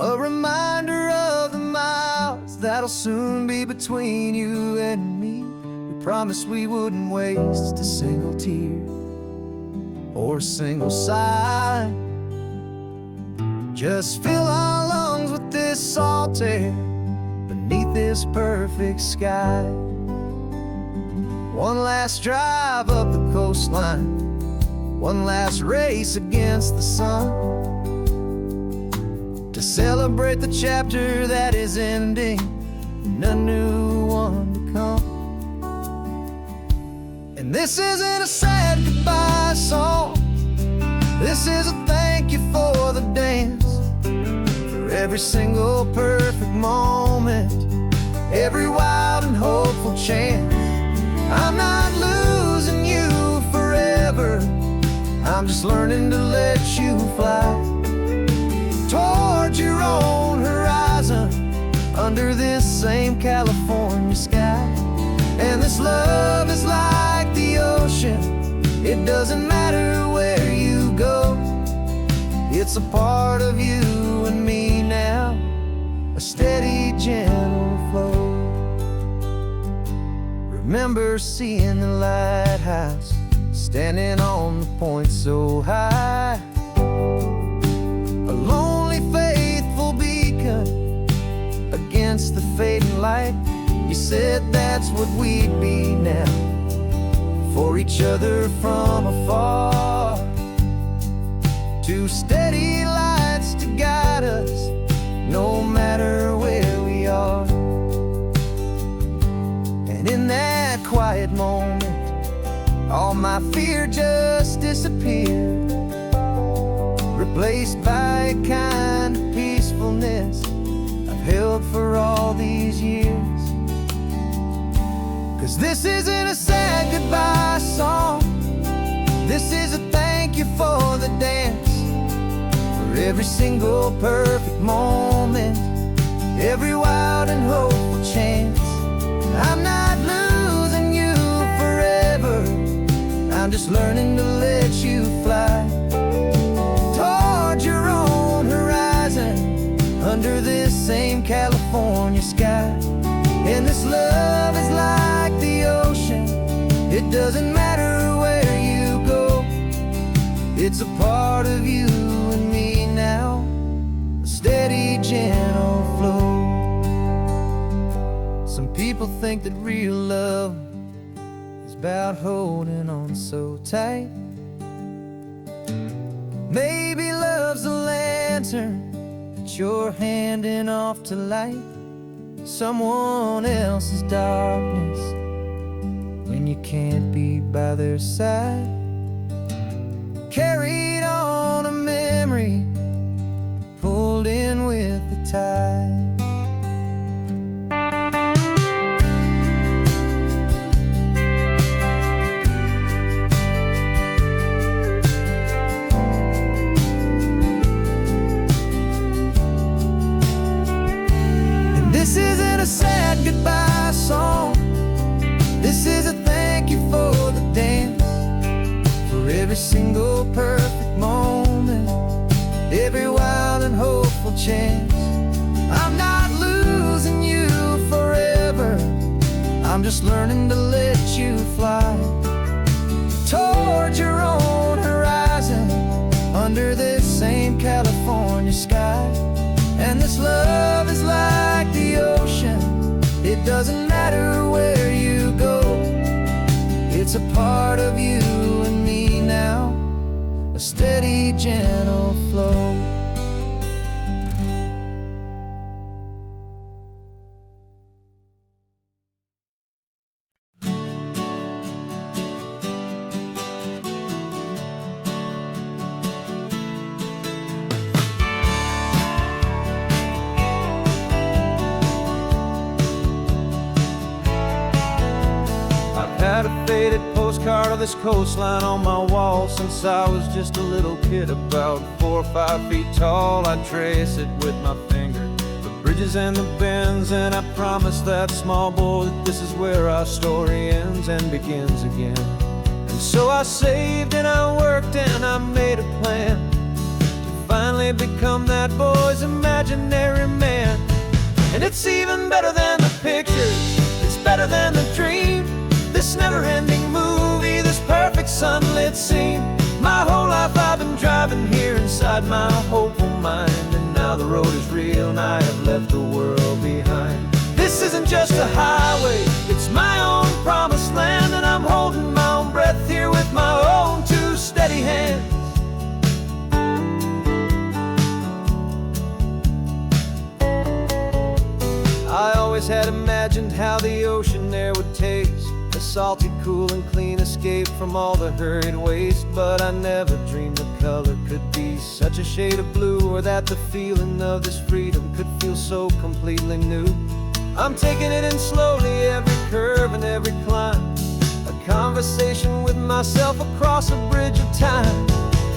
A reminder of the miles that'll soon be between you and me. We promised we wouldn't waste a single tear or a single sigh. Just fill our lungs with this salt air beneath this perfect sky. One last drive up the coastline, one last race against the sun, to celebrate the chapter that is ending and a new one to come. And this isn't a sad goodbye song, this is a thank thank you for the dance, for every single perfect moment, every wild and hopeful chance. I'm not losing you forever, I'm just learning to let you fly towards your own horizon, under this same California sky. And this love is like the ocean, it doesn't matter where you go, it's a part of you and me now, a steady, gentle flow. Remember seeing the lighthouse, standing on the point so high, a lonely, faithful beacon against the fading light. You said that's what we'd be now, for each other from afar. Two steady lights to guide us, no matter where we are. And in that quiet moment, all my fear just disappeared, replaced by a kind of peacefulness I've held for all these years. 'Cause this isn't a sad goodbye song, this is a thank you for the dance, for every single perfect moment, every wild and hopeful chance. I'm not losing you forever, I'm just learning to let you fly towards your own horizon, under this same California sky. And this love is like the ocean, it doesn't matter where you go, it's a part of you and me now, a steady, gentle flow. Some people think that real love is about holding on so tight. Maybe love's a lantern that you're handing off to light someone else's darkness when you can't be by their side. Carried on a memory, pulled in with the tide. This isn't a sad goodbye song, this is a thank you for the dance, for every single perfect moment, every wild and hopeful chance. I'm not losing you forever, I'm just learning to let you fly towards your own horizon, under this same California sky. And this love is like the ocean, it doesn't matter where you go, it's a part of you and me now, a steady, gentle flow. Had a faded postcard of this coastline on my wall since I was just a little kid, about 4 or 5 feet tall. I'd trace it with my finger, the bridges and the bends, and I promised that small boy that this is where our story ends and begins again. And so I saved and I worked and I made a plan to finally become that boy's imaginary man. And it's even better than the pictures, it's better than the dream, this never-ending movie, this perfect sunlit scene. My whole life I've been driving here inside my hopeful mind, and now the road is real and I have left the world behind. This isn't just a highway, it's my own promised land, and I'm holding my own breath here with my own two steady hands. I always had imagined how the ocean there would taste, a salty, cool and clean escape from all the hurried waste. But I never dreamed the color could be such a shade of blue, or that the feeling of this freedom could feel so completely new. I'm taking it in slowly, every curve and every climb, a conversation with myself across a bridge of time.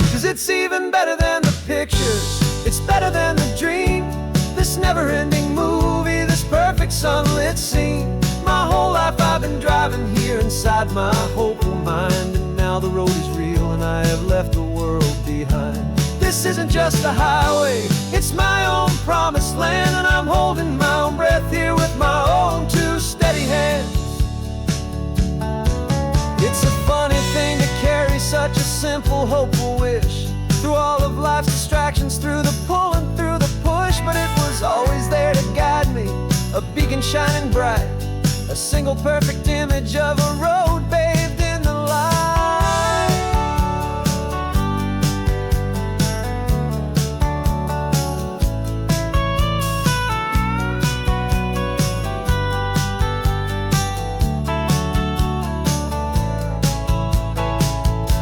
'Cause it's even better than the pictures, it's better than the dream. This never-ending movie, this perfect sunlit scene. My whole life I've been driving here inside my hopeful mind, and now the road is real and I have left the world behind. This isn't just a highway, it's my own promised land, and I'm holding my own breath here with my own two steady hands. It's a funny thing to carry such a simple, hopeful wish through all of life's distractions, through the pull and through the push. But it was always there to guide me, a beacon shining bright, a single perfect image of a road bathed in the light.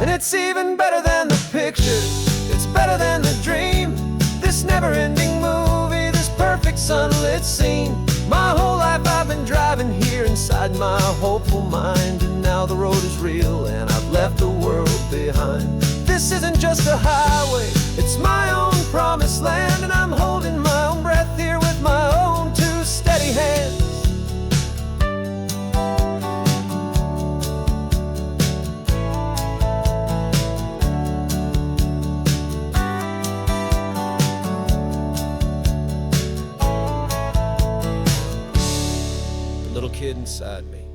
And it's even better than the pictures, it's better than the dream. This never-ending movie, this perfect sunlit scene. My whole life I've been driving here inside my hopeful mind, and now the road is real and I've left the world behind. This isn't just a highway, it's my own promised land, and I'm holding my own breath here with my own two steady hands. Little kid inside me